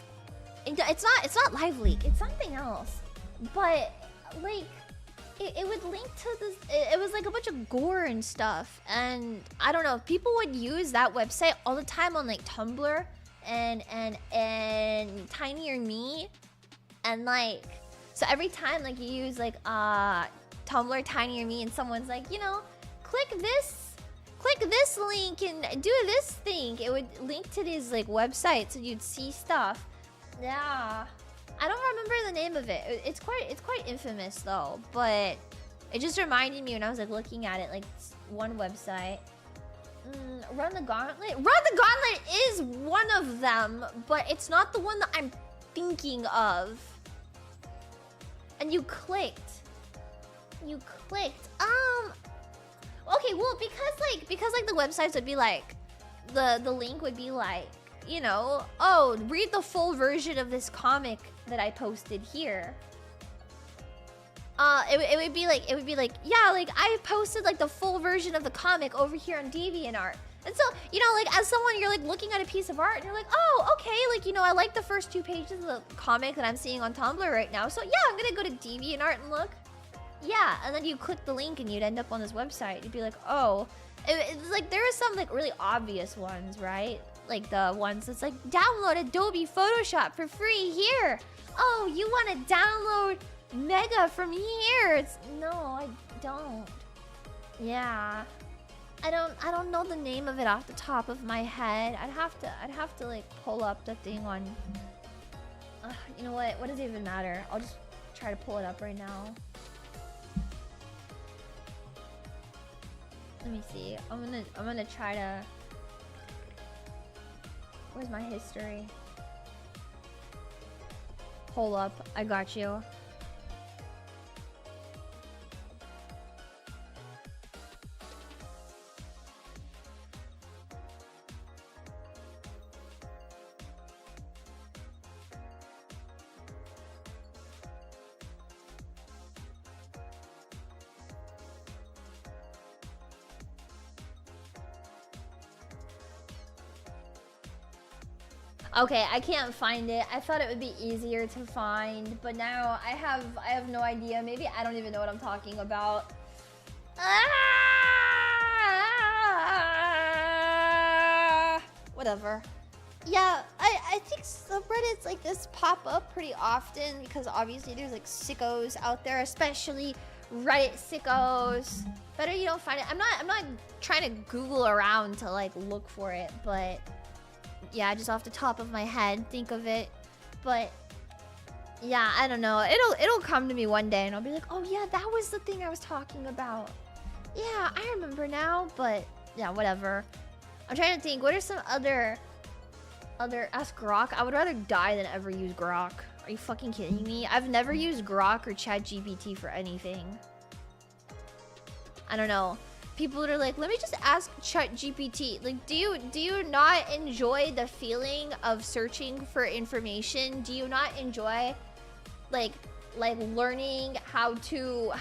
it's not Live Leak. It's something else. But like it would link to this. It was like a bunch of gore and stuff, and I don't know. People would use that website all the time on like Tumblr and Tinier Me, and like so every time like you use like Tumblr Tinier Me and someone's like, you know, click this link and do this thing, it would link to these like websites and you'd see stuff. Yeah, I don't remember the name of it. It's quite infamous though, but it just reminded me when I was like looking at it, like one website. Run the Gauntlet. Run the Gauntlet is one of them, but it's not the one that I'm thinking of. And you clicked. Okay, well, because the websites would be like, the link would be like, you know, oh, read the full version of this comic that I posted here. It would be like, yeah, like I posted like the full version of the comic over here on DeviantArt. And so, you know, like as someone, you're like looking at a piece of art and you're like, oh, okay, like, you know, I like the first 2 pages of the comic that I'm seeing on Tumblr right now. So yeah, I'm gonna go to DeviantArt and look. Yeah, and then you click the link and you'd end up on this website. You'd be like, oh, it's like there are some like really obvious ones, right? Like the ones that's like, download Adobe Photoshop for free here. Oh, you want to download Mega from here? It's no, I don't. Yeah, I don't know the name of it off the top of my head. I'd have to like pull up the thing on. You know what? What does it even matter? I'll just try to pull it up right now. Let me see. I'm gonna try to. Where's my history? Hold up, I got you. Okay, I can't find it. I thought it would be easier to find, but now I have no idea. Maybe I don't even know what I'm talking about. Whatever. Yeah, I think subreddits like this pop up pretty often because obviously there's like sickos out there, especially Reddit sickos. Better you don't find it. I'm not trying to Google around to like look for it, but yeah, just off the top of my head, think of it. But yeah, I don't know. It'll come to me one day and I'll be like, oh yeah, that was the thing I was talking about. Yeah, I remember now, but yeah, whatever. I'm trying to think, what are some other ask Grok? I would rather die than ever use Grok. Are you fucking kidding me? I've never used Grok or ChatGPT for anything. I don't know. People that are like, let me just ask ChatGPT. Like, do you not enjoy the feeling of searching for information? Do you not enjoy like learning how to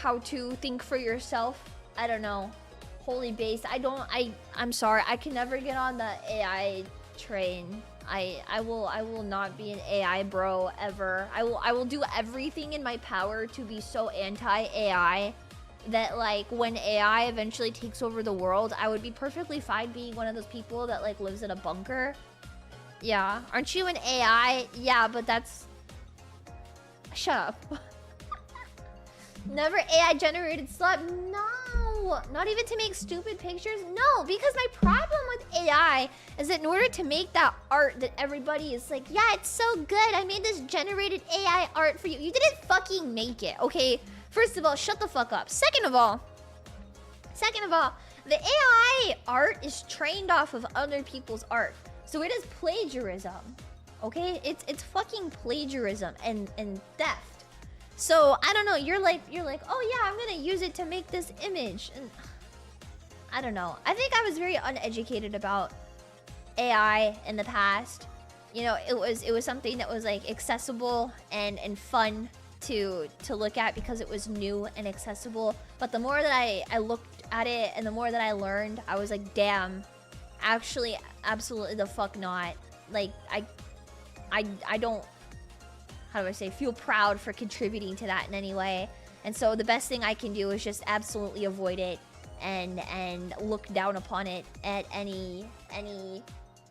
think for yourself? I don't know. Holy base. I'm sorry. I can never get on the AI train. I will not be an AI bro ever. I will do everything in my power to be so anti-AI that like when AI eventually takes over the world, I would be perfectly fine being one of those people that like lives in a bunker. Yeah. Aren't you an AI? Yeah, but that's... Shut up. Never AI generated slut. No, not even to make stupid pictures. No, because my problem with AI is that in order to make that art that everybody is like, yeah, it's so good, I made this generated AI art for you. You didn't fucking make it, okay? First of all, shut the fuck up. Second of all, the AI art is trained off of other people's art. So it is plagiarism, okay? It's fucking plagiarism and theft. So, I don't know, you're like, oh yeah, I'm gonna use it to make this image. And I don't know. I think I was very uneducated about AI in the past. You know, it was something that was like accessible and fun to look at because it was new and accessible. But the more that I looked at it and the more that I learned, I was like, damn, actually, absolutely the fuck not. Like, I don't... How do I say, feel proud for contributing to that in any way. And so the best thing I can do is just absolutely avoid it and look down upon it at any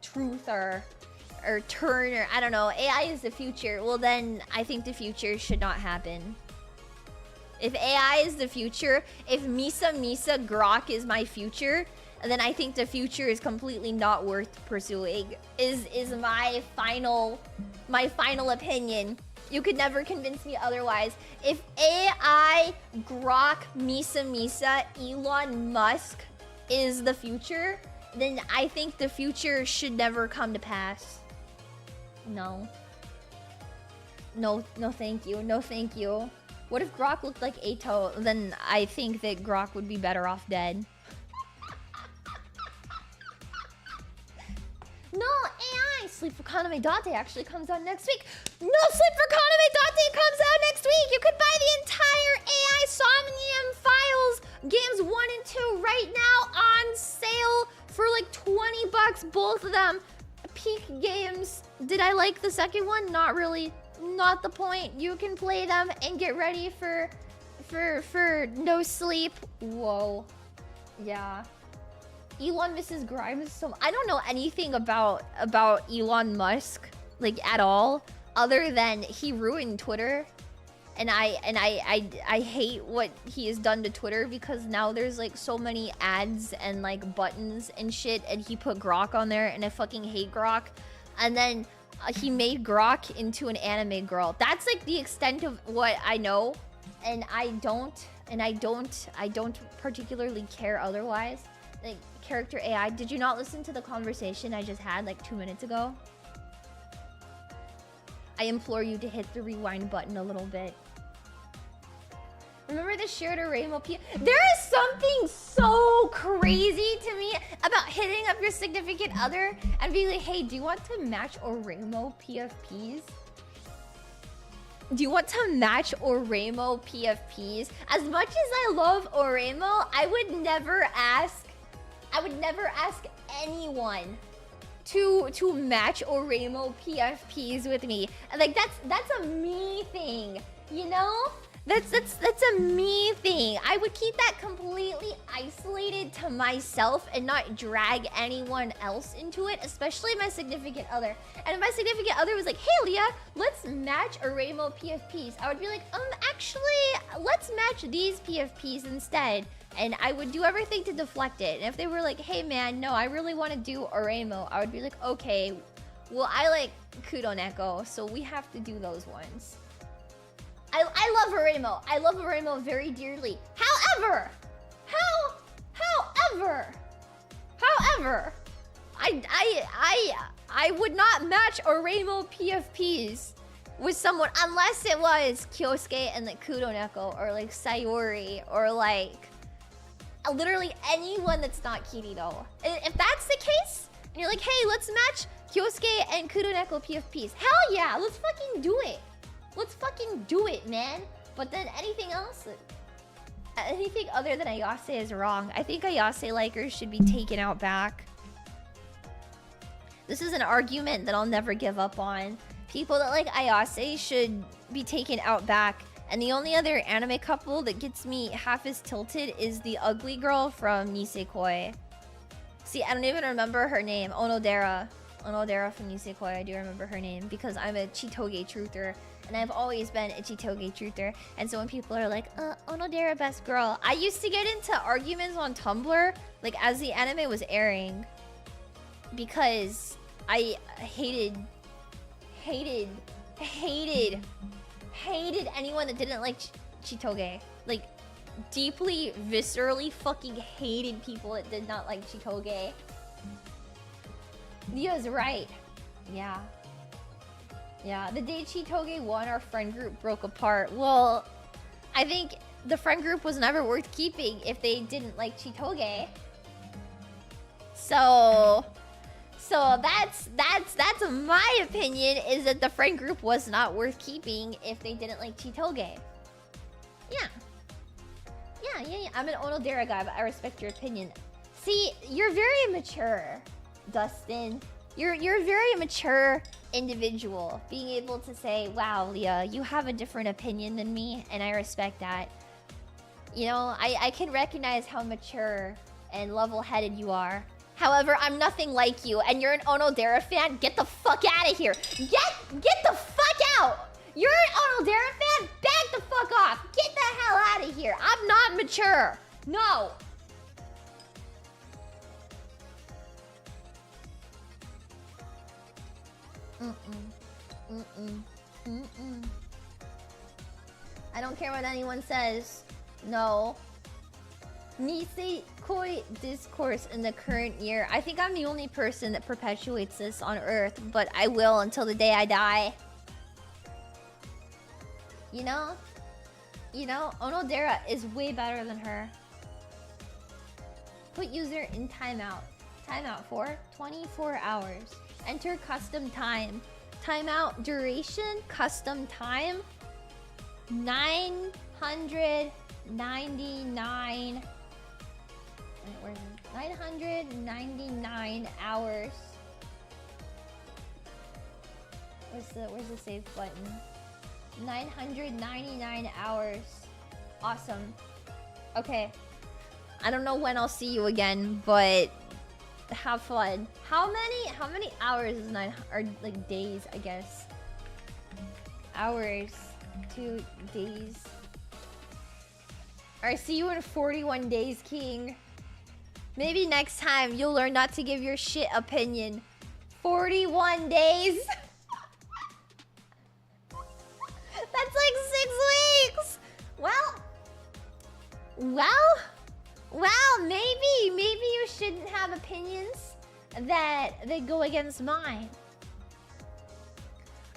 truth or turn, or I don't know. AI is the future. Well, then I think the future should not happen. If AI is the future, if Misa Grok is my future, then I think the future is completely not worth pursuing. Is my final opinion. You could never convince me otherwise. If AI, Grok, Misa, Elon Musk is the future, then I think the future should never come to pass. No. No, thank you. No, thank you. What if Grok looked like Ato? Then I think that Grok would be better off dead. No, AI! Sleep for Kaname Date actually comes out next week. No, Sleep for Kaname Date comes out next week! You could buy the entire AI Somnium Files games 1 and 2 right now on sale for like 20 bucks, both of them. Peak games. Did I like the second one? Not really. Not the point. You can play them and get ready for no sleep. Whoa. Yeah. Elon Mrs. Grimes. So I don't know anything about Elon Musk like at all, other than he ruined Twitter, and I hate what he has done to Twitter because now there's like so many ads and like buttons and shit, and he put Grok on there, and I fucking hate Grok. And then he made Grok into an anime girl. That's like the extent of what I know, and I don't particularly care otherwise. Like, character AI, did you not listen to the conversation I just had like 2 minutes ago? I implore you to hit the rewind button a little bit. Remember the shared Rainbow P? There is something so crazy to me about hitting up your significant other and being like, hey, do you want to match Oremo PFPs? Do you want to match Oremo PFPs? As much as I love Oremo, I would never ask anyone to match Oremo PFPs with me. Like that's a me thing, you know? That's a me thing. I would keep that completely isolated to myself and not drag anyone else into it, especially my significant other. And if my significant other was like, "Hey Leah, let's match Oremo PFPs," I would be like, actually, let's match these PFPs instead. And I would do everything to deflect it. And if they were like, "Hey man, no, I really want to do Oremo," I would be like, "Okay, well I like Kudoneko, so we have to do those ones." I love Oremo. I love Oremo very dearly. However, I would not match Oremo PFPs with someone unless it was Kyosuke and like Kudoneko or like Sayori or like literally anyone that's not Kirito. If that's the case, and you're like, "Hey, let's match Kyosuke and Kudoneko PFPs," hell yeah, let's fucking do it. Let's fucking do it, man. But then anything else, anything other than Ayase is wrong. I think Ayase likers should be taken out back. This is an argument that I'll never give up on. People that like Ayase should be taken out back. And the only other anime couple that gets me half as tilted is the ugly girl from Nisekoi. See, I don't even remember her name. Onodera. Onodera from Nisekoi. I do remember her name because I'm a Chitoge truther. And I've always been a Chitoge truther. And so when people are like, Onodera best girl. I used to get into arguments on Tumblr, like as the anime was airing. Because I hated anyone that didn't like Chitoge. Like, deeply, viscerally fucking hated people that did not like Chitoge. Leah's right. Yeah. Yeah, the day Chitoge won, our friend group broke apart. Well, I think the friend group was never worth keeping if they didn't like Chitoge. So that's my opinion, is that the friend group was not worth keeping if they didn't like Chitoge. Yeah. Yeah. I'm an Onodera guy, but I respect your opinion. See, you're very mature, Dustin. You're a very mature individual, being able to say, "Wow, Leah, you have a different opinion than me," and I respect that. You know, I can recognize how mature and level-headed you are. However, I'm nothing like you, and you're an Onodera fan. Get the fuck out of here. Get the fuck out. You're an Onodera fan? Back the fuck off. Get the hell out of here. I'm not mature. No. I don't care what anyone says. No. Nisekoi discourse in the current year. I think I'm the only person that perpetuates this on Earth, but I will until the day I die. You know? Onodera is way better than her. Put user in timeout. Timeout for 24 hours. Enter custom time. Timeout duration, custom time, 999. Where's it? 999 hours. Where's the save button? 999 hours. Awesome. Okay. I don't know when I'll see you again, but have fun. How many hours is 9, or like days, I guess? Hours. 2 days. Alright, see you in 41 days, King. Maybe next time you'll learn not to give your shit opinion. 41 days. That's like 6 weeks. Well, maybe you shouldn't have opinions that go against mine.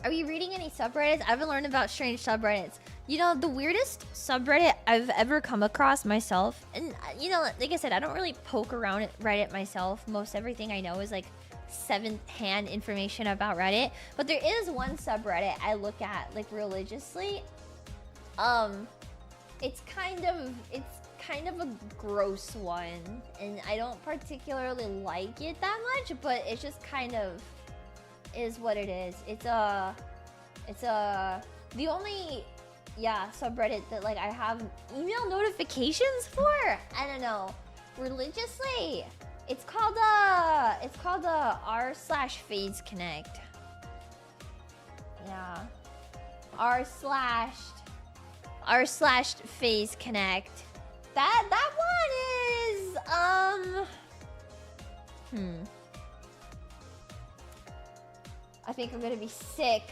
Are you reading any subreddits? I haven't learned about strange subreddits. You know, the weirdest subreddit I've ever come across myself, and you know, like I said, I don't really poke around at Reddit myself. Most everything I know is like 7th-hand information about Reddit. But there is one subreddit I look at like religiously. It's kind of a gross one, and I don't particularly like it that much, but it just kind of is what it is. It's the only subreddit that like I have email notifications for. I don't know, religiously. It's called r/phase connect. Yeah, r/phase connect. That one is I think I'm gonna be sick.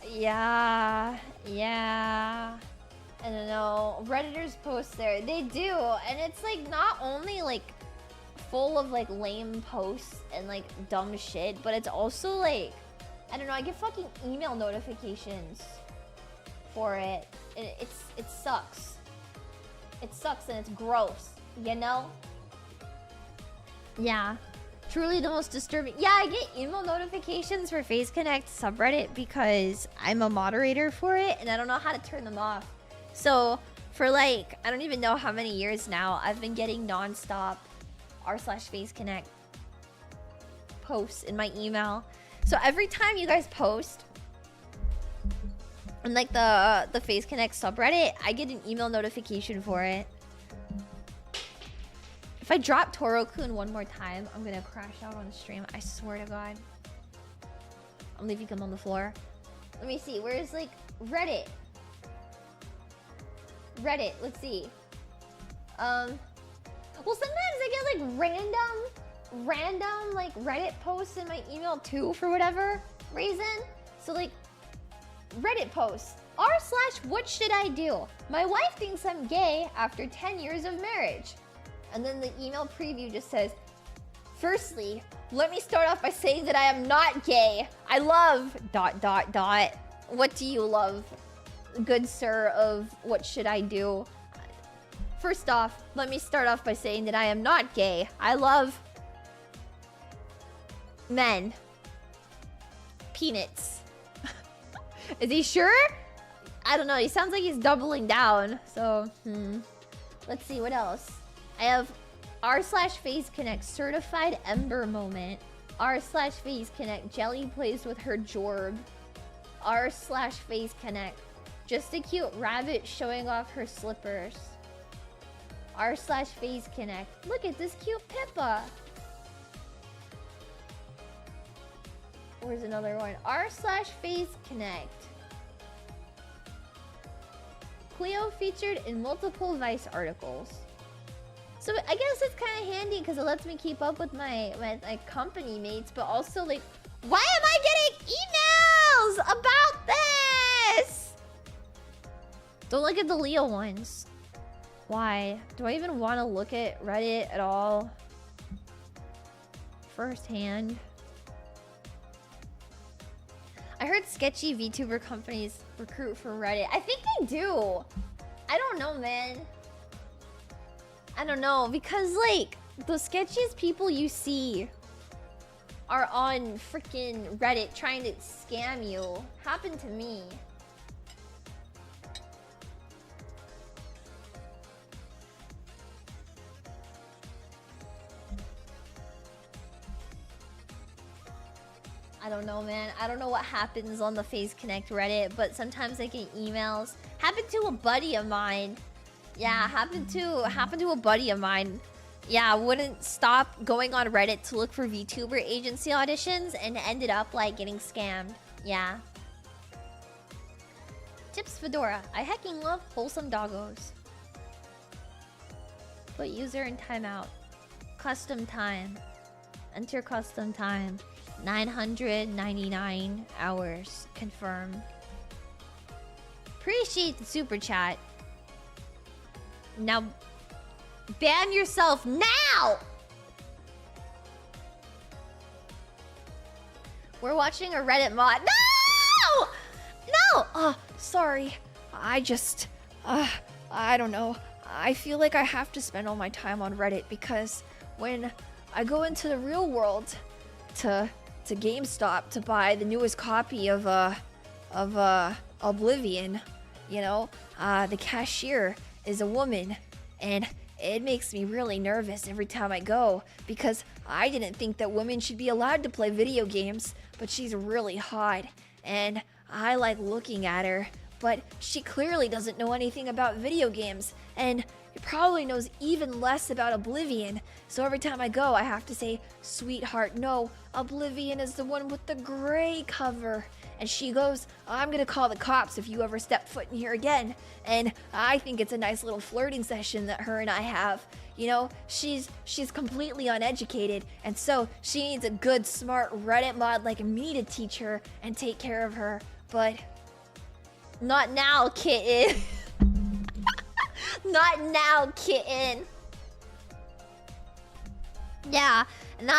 Yeah. I don't know. Redditors post there. They do, and it's like not only like full of like lame posts and like dumb shit, but it's also like, I don't know, I get fucking email notifications for it. And it sucks. It sucks and it's gross, you know? Yeah. Truly the most disturbing. Yeah, I get email notifications for Phase Connect subreddit because I'm a moderator for it and I don't know how to turn them off. So for like, I don't even know how many years now, I've been getting non-stop r/phase connect posts in my email. So every time you guys post on like the Phase Connect subreddit, I get an email notification for it. If I drop Toro-kun one more time, I'm gonna crash out on the stream. I swear to God. I'm leaving him on the floor. Let me see. Where's like Reddit? Let's see. Well, sometimes I get like random like Reddit posts in my email too for whatever reason. So like Reddit posts r/what should I do? My wife thinks I'm gay after 10 years of marriage. And then the email preview just says, firstly, let me start off by saying that I am not gay. I love ... What do you love, good sir of what should I do? First off, let me start off by saying that I am not gay. I love men. Peanuts. Is he sure? I don't know. He sounds like he's doubling down. So, let's see what else. I have r/phase connect certified Ember moment. r/phase connect Jelly plays with her jorb. r/phase connect just a cute rabbit showing off her slippers. r/phase connect look at this cute Pippa. Where's another one? r/phase connect Cleo featured in multiple Vice articles. So I guess it's kind of handy because it lets me keep up with my company mates, but also like, why am I getting emails about this? Don't look at the Leo ones. Why? Do I even want to look at Reddit at all? Firsthand. I heard sketchy VTuber companies recruit for Reddit. I think they do. I don't know, man. I don't know, because like the sketchiest people you see are on freaking Reddit trying to scam you. Happened to me. I don't know, man. I don't know what happens on the Phase Connect Reddit, but sometimes I get emails. Happened to a buddy of mine. Yeah, happened to a buddy of mine. Yeah, wouldn't stop going on Reddit to look for VTuber agency auditions and ended up like getting scammed. Yeah. Tips Fedora. I hecking love wholesome doggos. Put user in timeout. Custom time. Enter custom time. 999 hours. Confirm. Appreciate the super chat. Now, ban yourself now! We're watching a Reddit mod. No! No! Oh, sorry. I just... I don't know. I feel like I have to spend all my time on Reddit because when I go into the real world to GameStop to buy the newest copy of Oblivion, you know, the cashier is a woman, and it makes me really nervous every time I go, because I didn't think that women should be allowed to play video games, but she's really hot, and I like looking at her, but she clearly doesn't know anything about video games, and probably knows even less about Oblivion, so every time I go I have to say, sweetheart, no, Oblivion is the one with the gray cover. And she goes, I'm gonna call the cops if you ever step foot in here again. And I think it's a nice little flirting session that her and I have. You know, she's completely uneducated, and so she needs a good, smart Reddit mod like me to teach her and take care of her. But not now, kitten. Not now, kitten. Yeah, and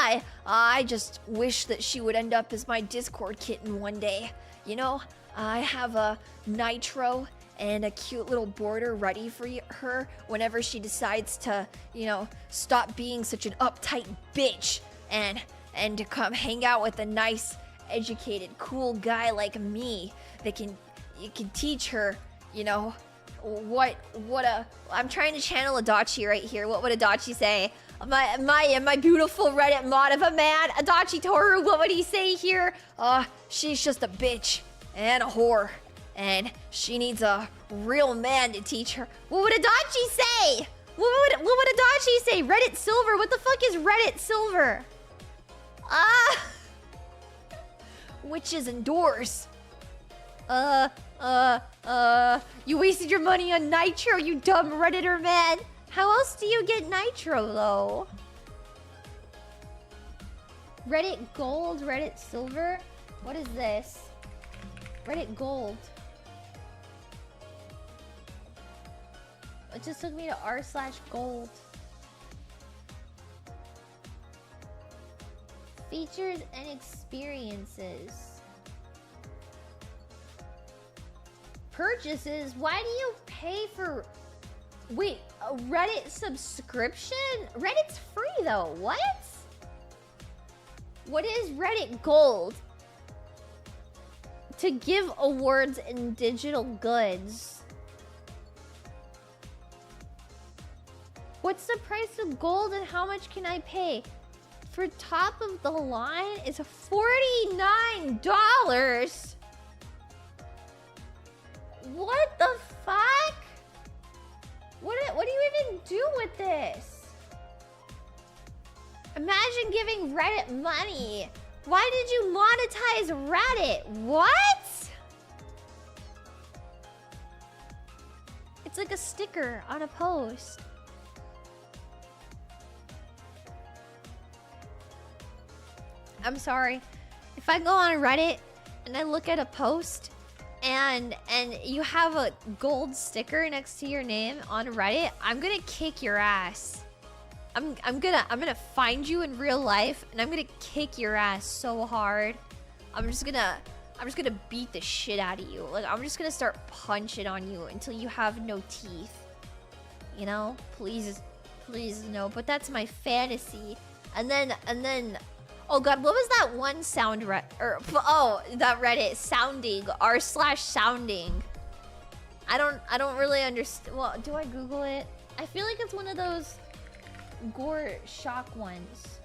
I just wish that she would end up as my Discord kitten one day. You know, I have a nitro and a cute little border ready for her whenever she decides to, you know, stop being such an uptight bitch and to come hang out with a nice, educated, cool guy like me that can teach her, you know, I'm trying to channel Adachi right here. What would Adachi say? My beautiful Reddit mod of a man, Adachi Toru, what would he say here? She's just a bitch and a whore, and she needs a real man to teach her. What would Adachi say? What would Adachi say? Reddit Silver? What the fuck is Reddit Silver? Witches and doors. You wasted your money on Nitro, you dumb Redditor man. How else do you get Nitro, though? Reddit Gold, Reddit Silver? What is this? Reddit Gold. It just took me to r/gold. Features and experiences. Purchases? Why do you pay for... Wait, a Reddit subscription? Reddit's free though, what? What is Reddit Gold? To give awards and digital goods. What's the price of gold and how much can I pay? For top of the line, it's $49. What the fuck? What do you even do with this? Imagine giving Reddit money. Why did you monetize Reddit? What? It's like a sticker on a post. I'm sorry. If I go on Reddit and I look at a post and you have a gold sticker next to your name on Reddit, I'm gonna kick your ass. I'm gonna find you in real life and I'm gonna kick your ass so hard. I'm just gonna beat the shit out of you. Like, I'm just gonna start punching on you until you have no teeth. You know? Please no. But that's my fantasy. And then oh god, what was that one sound that Reddit sounding r/sounding? I don't really understand. Well, do I Google it? I feel like it's one of those gore shock ones.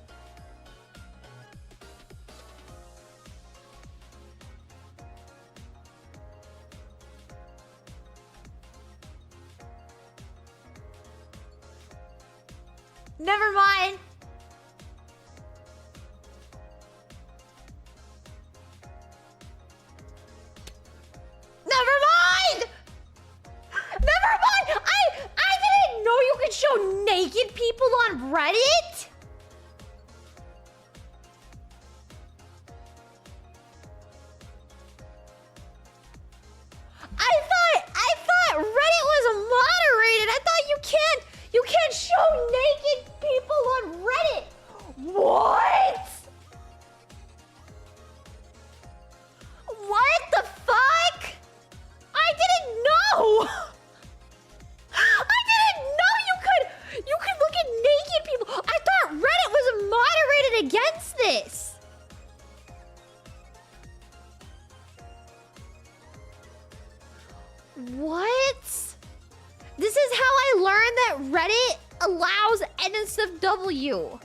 Never mind. I didn't know you could show naked people on Reddit. I thought Reddit was moderated. I thought you can't show naked people on Reddit. What? What the fuck? I didn't know. I didn't know you could look at naked people. you?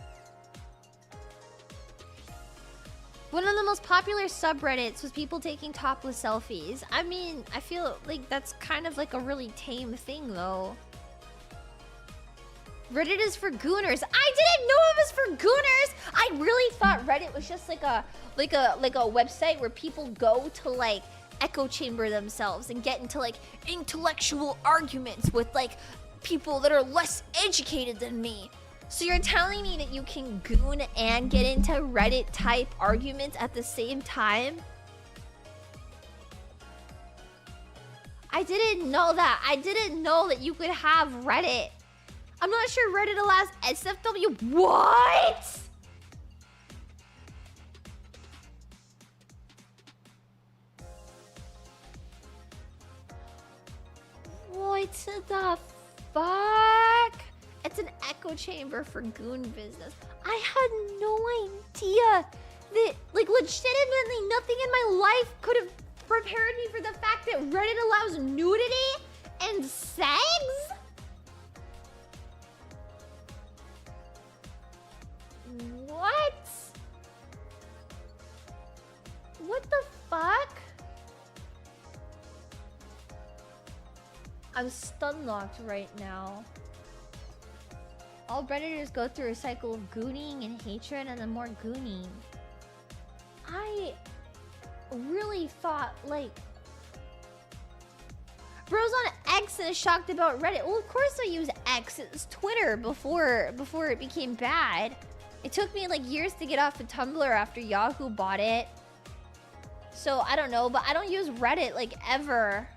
One of the most popular subreddits was people taking topless selfies. I mean, I feel like that's kind of like a really tame thing, though. Reddit is for gooners. I didn't know it was for gooners. I really thought Reddit was just like a website where people go to like echo chamber themselves and get into like intellectual arguments with like people that are less educated than me. So you're telling me that you can goon and get into Reddit type arguments at the same time? I didn't know that. I didn't know that you could have Reddit. I'm not sure Reddit allows NSFW. What? What the fuck? It's an echo chamber for goon business. I had no idea that, like, legitimately nothing in my life could have prepared me for the fact that Reddit allows nudity and sex? What? What the fuck? I'm stun locked right now. All Redditors go through a cycle of gooning and hatred and then more gooning. I really thought, like... Bro's on X and is shocked about Reddit. Well, of course I use X. It was Twitter before it became bad. It took me like years to get off of Tumblr after Yahoo bought it. So I don't know, but I don't use Reddit like ever.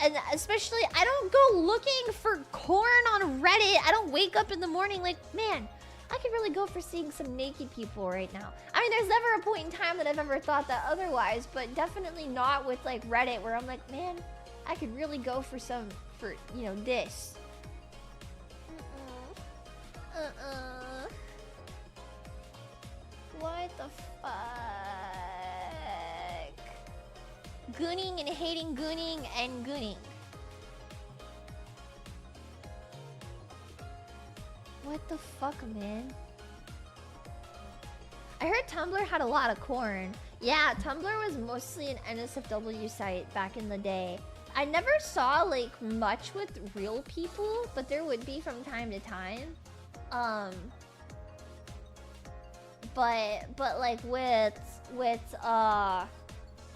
And especially, I don't go looking for corn on Reddit. I don't wake up in the morning like, man, I could really go for seeing some naked people right now. I mean, there's never a point in time that I've ever thought that otherwise, but definitely not with like Reddit where I'm like, man, I could really go for some, you know, this. What the fuck? Gooning and hating gooning and gooning. What the fuck, man? I heard Tumblr had a lot of corn. Yeah, Tumblr was mostly an NSFW site back in the day. I never saw like much with real people, but there would be from time to time. But like with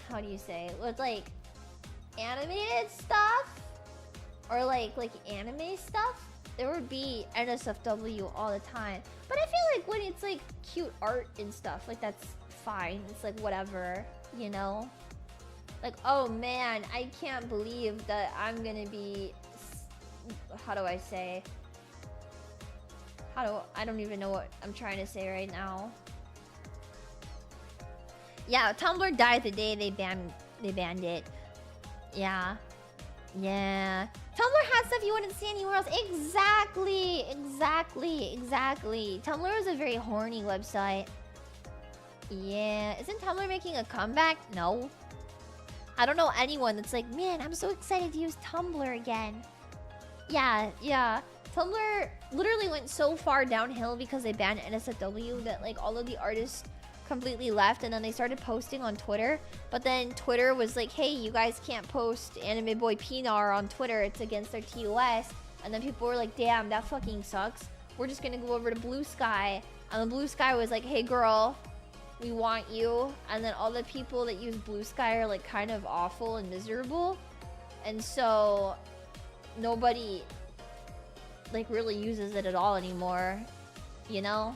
how do you say, with like animated stuff or like anime stuff, there would be NSFW all the time. But I feel like when it's like cute art and stuff, like that's fine. It's like whatever, you know? Like, oh man, I can't believe that I'm gonna be, how do I say? I don't even know what I'm trying to say right now. Yeah, Tumblr died the day they banned it. Yeah. Yeah. Tumblr had stuff you wouldn't see anywhere else. Exactly. Tumblr was a very horny website. Yeah. Isn't Tumblr making a comeback? No. I don't know anyone that's like, man, I'm so excited to use Tumblr again. Yeah. Tumblr literally went so far downhill because they banned NSFW that like all of the artists completely left, and then they started posting on Twitter. But then Twitter was like, hey, you guys can't post Anime Boy Pinar on Twitter, it's against their TOS. And then people were like, damn, that fucking sucks, we're just gonna go over to Blue Sky. And then Blue Sky was like, hey girl, we want you. And then all the people that use Blue Sky are like kind of awful and miserable, and so nobody like really uses it at all anymore, you know?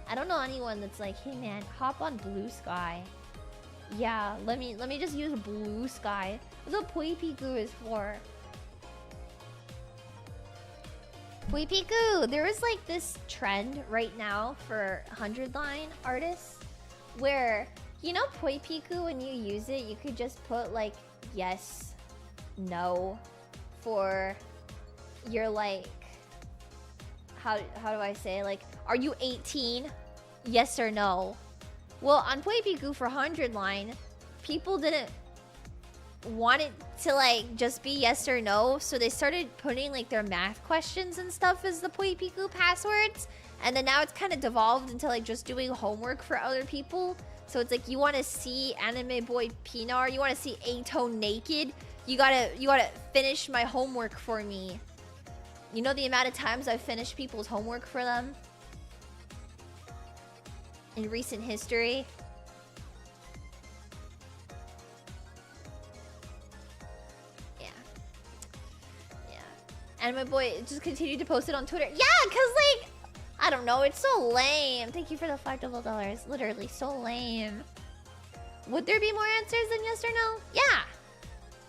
I don't know anyone that's like, hey man, hop on Blue Sky. Yeah, let me just use Blue Sky. That's what Puipiku is for. Puipiku, there is like this trend right now for 100-line artists where, you know, Puipiku, when you use it, you could just put like yes, no for your like, how do I say, like, are you 18? Yes or no? Well, on Puipiku for 100-line, people didn't want it to like just be yes or no, so they started putting like their math questions and stuff as the Poipiku passwords, and then now it's kind of devolved into like just doing homework for other people. So it's like, you want to see anime boy Pinar, you want to see Eito naked, you gotta finish my homework for me. You know the amount of times I've finished people's homework for them in recent history? And my boy just continued to post it on Twitter. Yeah, because, like, I don't know. It's so lame. Thank you for the $5. Literally, so lame. Would there be more answers than yes or no? Yeah.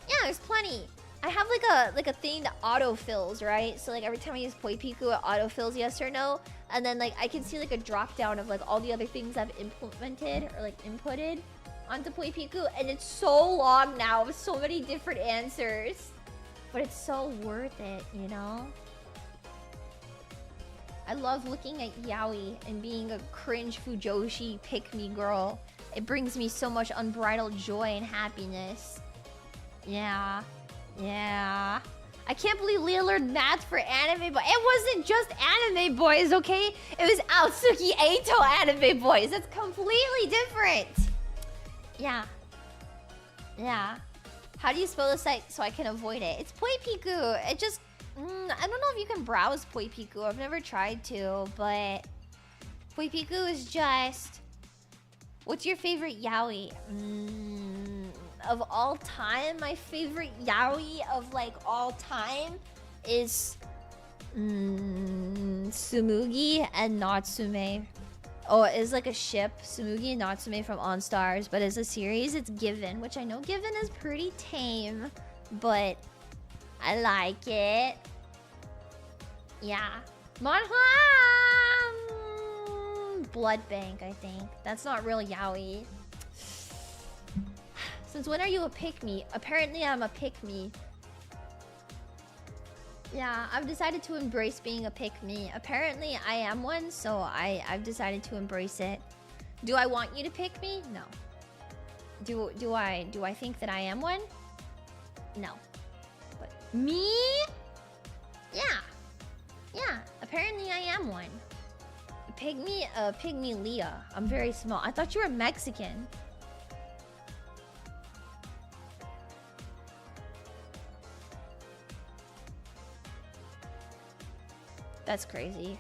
Yeah, there's plenty. I have, like a thing that autofills, right? So, like, every time I use Poipiku, it autofills yes or no. And then, like, I can see, like, a drop down of, like, all the other things I've implemented or, like, inputted onto Poipiku. And it's so long now with so many different answers. But it's so worth it, you know? I love looking at yaoi and being a cringe fujoshi pick-me girl. It brings me so much unbridled joy and happiness. Yeah. Yeah. I can't believe Leah learned math for anime boys. It wasn't just anime boys, okay? It was Aotsuki Eito anime boys. That's completely different. Yeah. Yeah. How do you spell the site so I can avoid it? It's Poipiku. It just... I don't know if you can browse Poipiku. I've never tried to, but... Poipiku is just... What's your favorite yaoi? Of all time, my favorite yaoi of, like, all time is... Tsumugi and Natsume. Oh, it's like a ship, Tsumugi and Natsume from On Stars, but as a series, it's Given, which I know Given is pretty tame, but I like it. Yeah. Manhwa! Blood Bank, I think. That's not real yaoi. Since when are you a pick-me? Apparently I'm a pick-me. Yeah, I've decided to embrace being a pick-me. Apparently, I am one, so I've decided to embrace it. Do I want you to pick me? No. Do I think that I am one? No. But me? Yeah. Yeah, apparently I am one. Pygmy Leah. I'm very small. I thought you were Mexican. That's crazy.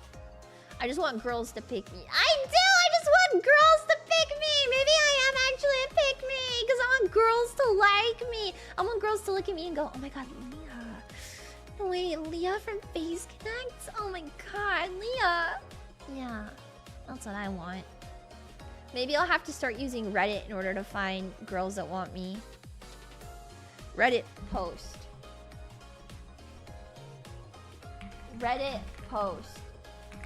I just want girls to pick me. I do! I just want girls to pick me! Maybe I am actually a pick me! Because I want girls to like me! I want girls to look at me and go, oh my god, Leah. Wait, Leah from Face Connect? Oh my god, Leah! Yeah, that's what I want. Maybe I'll have to start using Reddit in order to find girls that want me. Reddit post. Reddit post.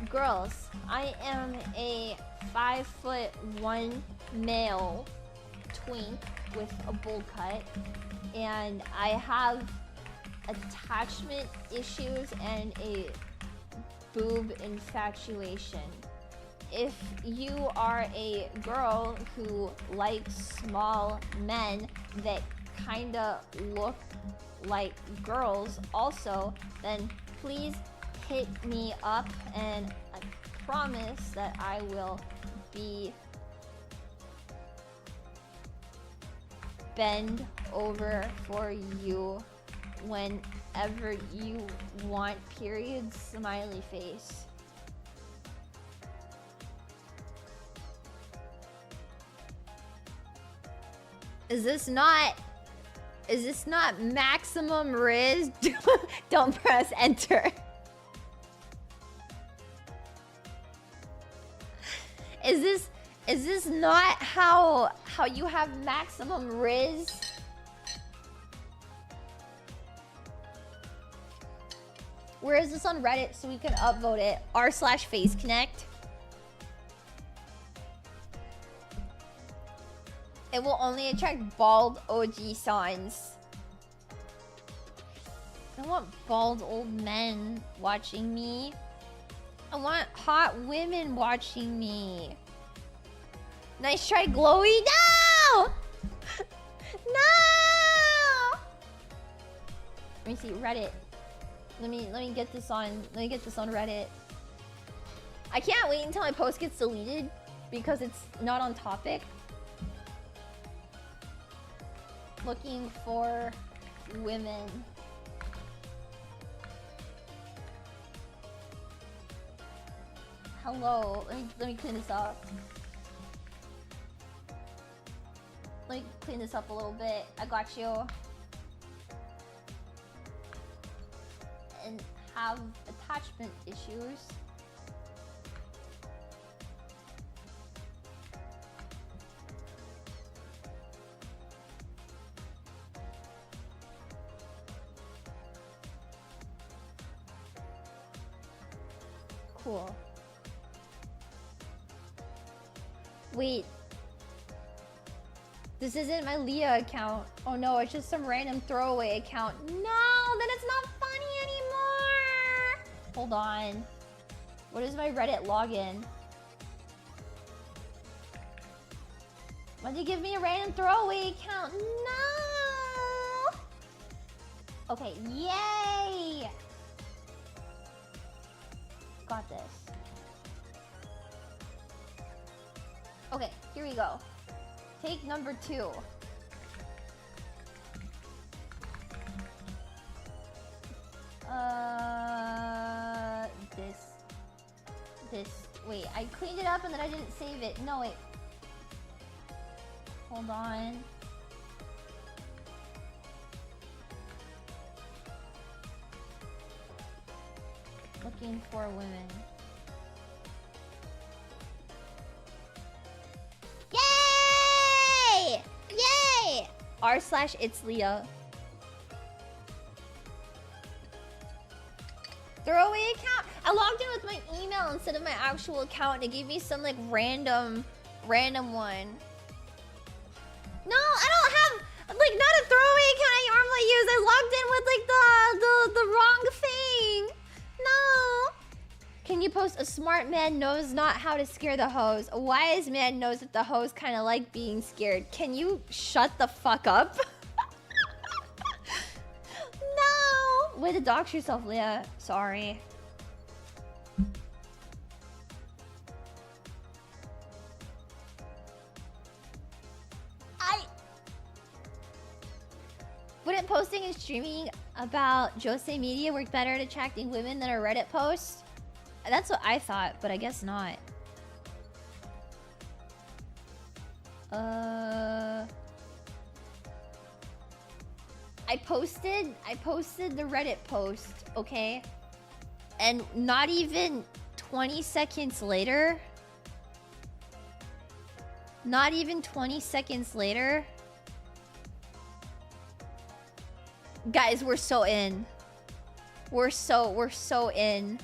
Girls, I am a 5'1" male twink with a bowl cut, and I have attachment issues and a boob infatuation. If you are a girl who likes small men that kinda look like girls also, then please hit me up, and I promise that I will be bend over for you whenever you want. Period. Smiley face. Is this not maximum Riz? Don't press enter. Is this not how you have maximum Riz? Where is this on Reddit so we can upvote it? r/FaceConnect. It will only attract bald OG signs. I want bald old men watching me. I want hot women watching me. Nice try, Glowy. No! No! me see. Reddit. Let me get this on. Let me get this on Reddit. I can't wait until my post gets deleted because it's not on topic. Looking for women. Hello. Let me clean this up. Let me clean this up a little bit. I got you. And have attachment issues. Cool. Wait. This isn't my Leah account. Oh no, it's just some random throwaway account. No, then it's not funny anymore. Hold on. What is my Reddit login? Why'd you give me a random throwaway account? No! Okay, yay! Got this. Okay, here we go. Take number 2. This. Wait, I cleaned it up and then I didn't save it. No, wait. Hold on. Looking for women. Yay! Yay! r/it's Leah. Throwaway account? I logged in with my email instead of my actual account and it gave me some like random one. No, I don't have like not a throwaway account I normally use. I logged in with like the wrong thing. No. Can you post a smart man knows not how to scare the hoes? A wise man knows that the hoes kind of like being scared. Can you shut the fuck up? No. Way to dox yourself, Leah. Sorry. Wouldn't posting and streaming about Josei Media work better at attracting women than a Reddit post? That's what I thought, but I guess not. I posted the Reddit post, okay? And not even 20 seconds later, guys, we're so in. We're so in.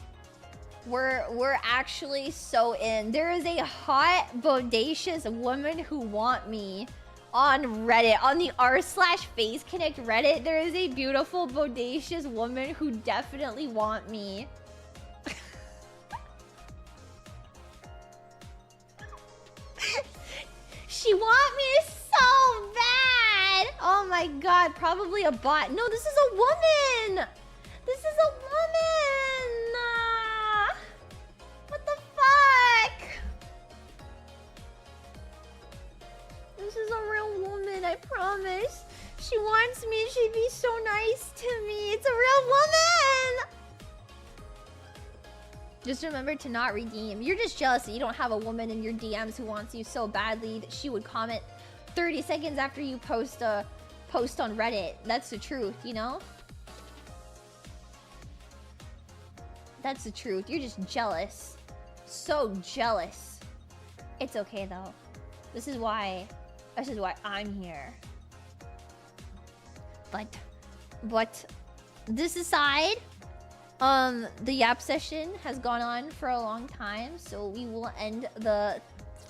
We're actually so in. There is a hot, bodacious woman who want me on Reddit. On the r/Phase Connect Reddit, there is a beautiful, bodacious woman who definitely want me. She want me so bad. Oh my god, probably a bot. No, this is a woman. This is a woman. What the fuck? This is a real woman, I promise. She wants me. She'd be so nice to me. It's a real woman. Just remember to not redeem. You're just jealous that you don't have a woman in your DMs who wants you so badly that she would comment 30 seconds after you post a post on Reddit. That's the truth, you know? That's the truth. You're just jealous. So jealous. It's okay though. This is why I'm here. But this aside, the Yap session has gone on for a long time, so we will end the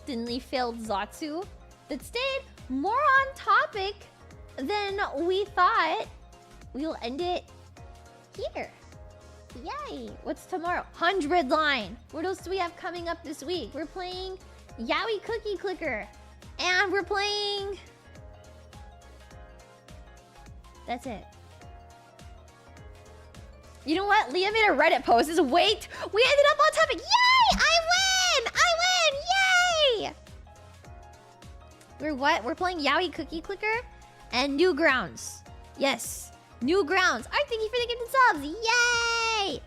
thinly failed Zatsu that stayed more on topic than we thought. We'll end it here. Yay! What's tomorrow? 100 line. What else do we have coming up this week? We're playing Yaoi Cookie Clicker, and we're playing. That's it. You know what? Leah made a Reddit post. Is wait. We ended up on topic. Yay! I win! I win! Yay! We're what? We're playing Yaoi Cookie Clicker and Newgrounds. Yes. Newgrounds. Alright, thank you for the gifted subs. Yay!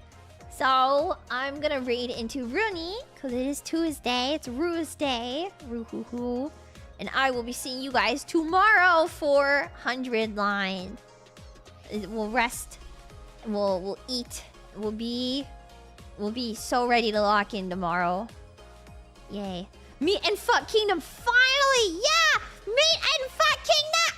So, I'm gonna raid into Runie, because it is Tuesday. It's Ruse Day. Roo-hoo-hoo. And I will be seeing you guys tomorrow for 100 line. We'll rest. We'll eat. We'll be so ready to lock in tomorrow. Yay. Meat and Fuck Kingdom finally! Yeah! Meat and Fuck Kingdom!